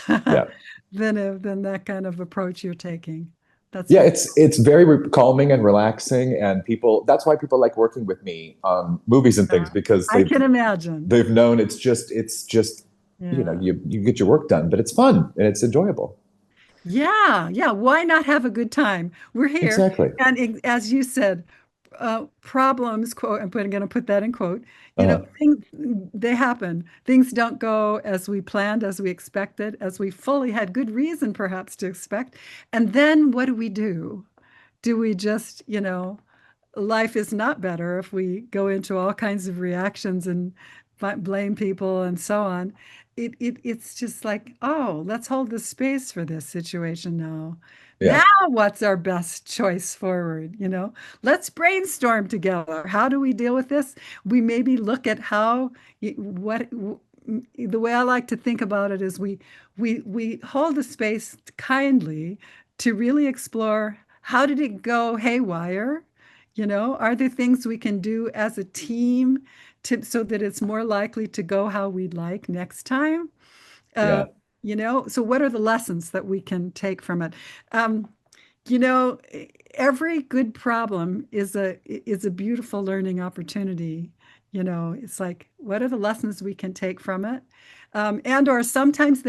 yeah. than that kind of approach you're taking. That's Yeah, very it's very calming and relaxing, and that's why people like working with me on movies and things, because I can imagine. they've known it's just Yeah. you get your work done, but it's fun and it's enjoyable. Yeah, yeah. Why not have a good time? We're here, Exactly. and as you said, problems. Quote. I'm going to put that in quote. Uh-huh. Things they happen. Things don't go as we planned, as we expected, as we fully had good reason perhaps to expect. And then what do we do? Do we just, life is not better if we go into all kinds of reactions and blame people and so on. It's just like, oh, let's hold the space for this situation now. Yeah. Now, what's our best choice forward? Let's brainstorm together. How do we deal with this? We maybe look at how what the way I like to think about it is we hold the space kindly to really explore how did it go haywire? Are there things we can do as a team so that it's more likely to go how we'd like next time? Uh, Yeah. so what are the lessons that we can take from it? Um, you know, every good problem is a beautiful learning opportunity. It's like, what are the lessons we can take from it? And or sometimes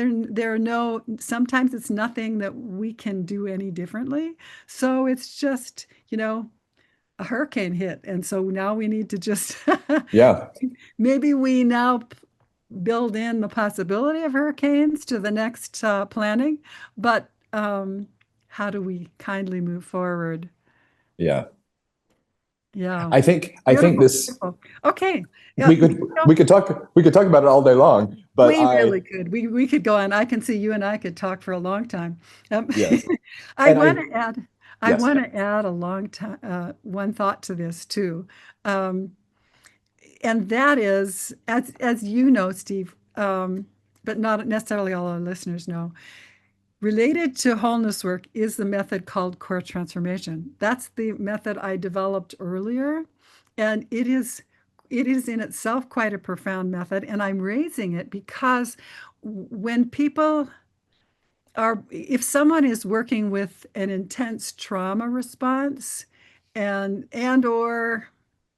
sometimes it's nothing that we can do any differently. So it's just, a hurricane hit. And so now we need to just Yeah. maybe we now build in the possibility of hurricanes to the next planning, but how do we kindly move forward? Yeah. Yeah, I think beautiful, this beautiful. Okay, yeah, we could we could talk about it all day long, but we really could. We could go on. I can see you and I could talk for a long time. yes. I And want to add. I yes. want to add a long time one thought to this too. Um, and that is, as you know, Steve, but not necessarily all our listeners know, related to wholeness work is the method called core transformation. That's the method I developed earlier, and it is in itself quite a profound method. And I'm raising it because when people if someone is working with an intense trauma response and or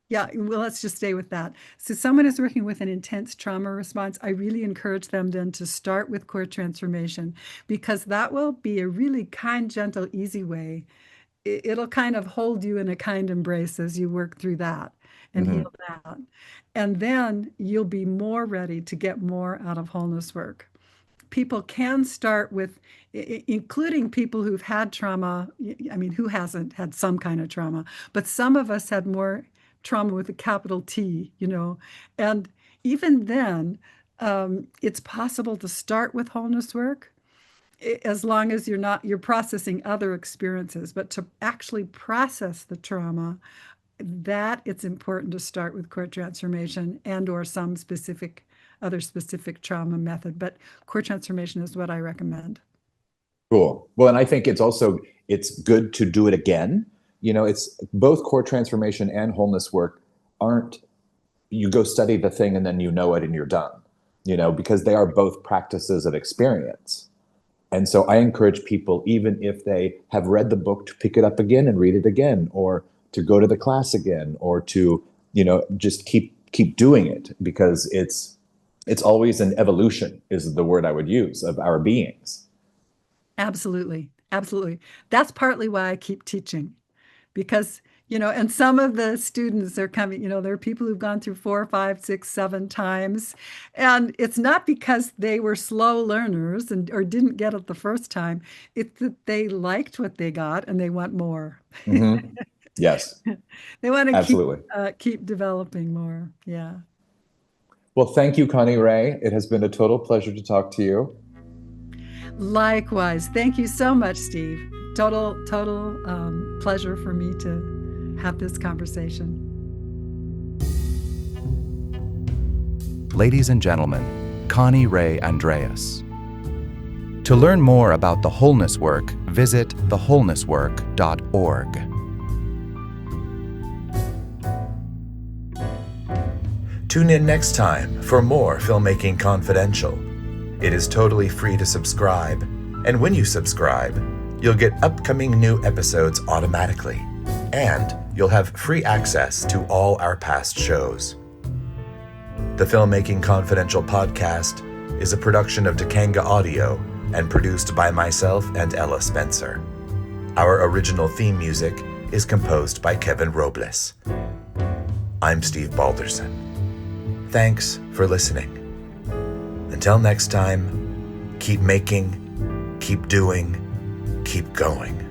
yeah, well, let's just stay with that. So, someone is working with an intense trauma response. I really encourage them then to start with core transformation because that will be a really kind, gentle, easy way. It'll kind of hold you in a kind embrace as you work through that and Mhm. heal that. And then you'll be more ready to get more out of wholeness work. People can start with, including people who've had trauma. I mean, who hasn't had some kind of trauma? But some of us had more trauma with a capital T, And even then, it's possible to start with wholeness work as long as you're processing other experiences. But to actually process the trauma, that it's important to start with core transformation and or some specific trauma method, but core transformation is what I recommend. Cool. Well, and I think it's good to do it again. It's both core transformation and wholeness work aren't you go study the thing and then you know it and you're done. Because they are both practices of experience. And so I encourage people, even if they have read the book, to pick it up again and read it again, or to go to the class again, or to, just keep doing it, because it's always an evolution, is the word I would use, of our beings. Absolutely. Absolutely. That's partly why I keep teaching because, and some of the students are coming, there are people who've gone through 4, 5, 6, 7 times. And it's not because they were slow learners or didn't get it the first time. It's that they liked what they got and they want more. Mm-hmm. Yes, They want to absolutely. keep developing more. Yeah. Well, thank you, Connirae. It has been a total pleasure to talk to you. Likewise. Thank you so much, Steve. Total pleasure for me to have this conversation. Ladies and gentlemen, Connirae Andreas. To learn more about the Wholeness work, visit thewholenesswork.org. Tune in next time for more Filmmaking Confidential. It is totally free to subscribe, and when you subscribe, you'll get upcoming new episodes automatically, and you'll have free access to all our past shows. The Filmmaking Confidential podcast is a production of Dakanga Audio and produced by myself and Ella Spencer. Our original theme music is composed by Kevin Robles. I'm Steve Balderson. Thanks for listening. Until next time, keep making, keep doing, keep going.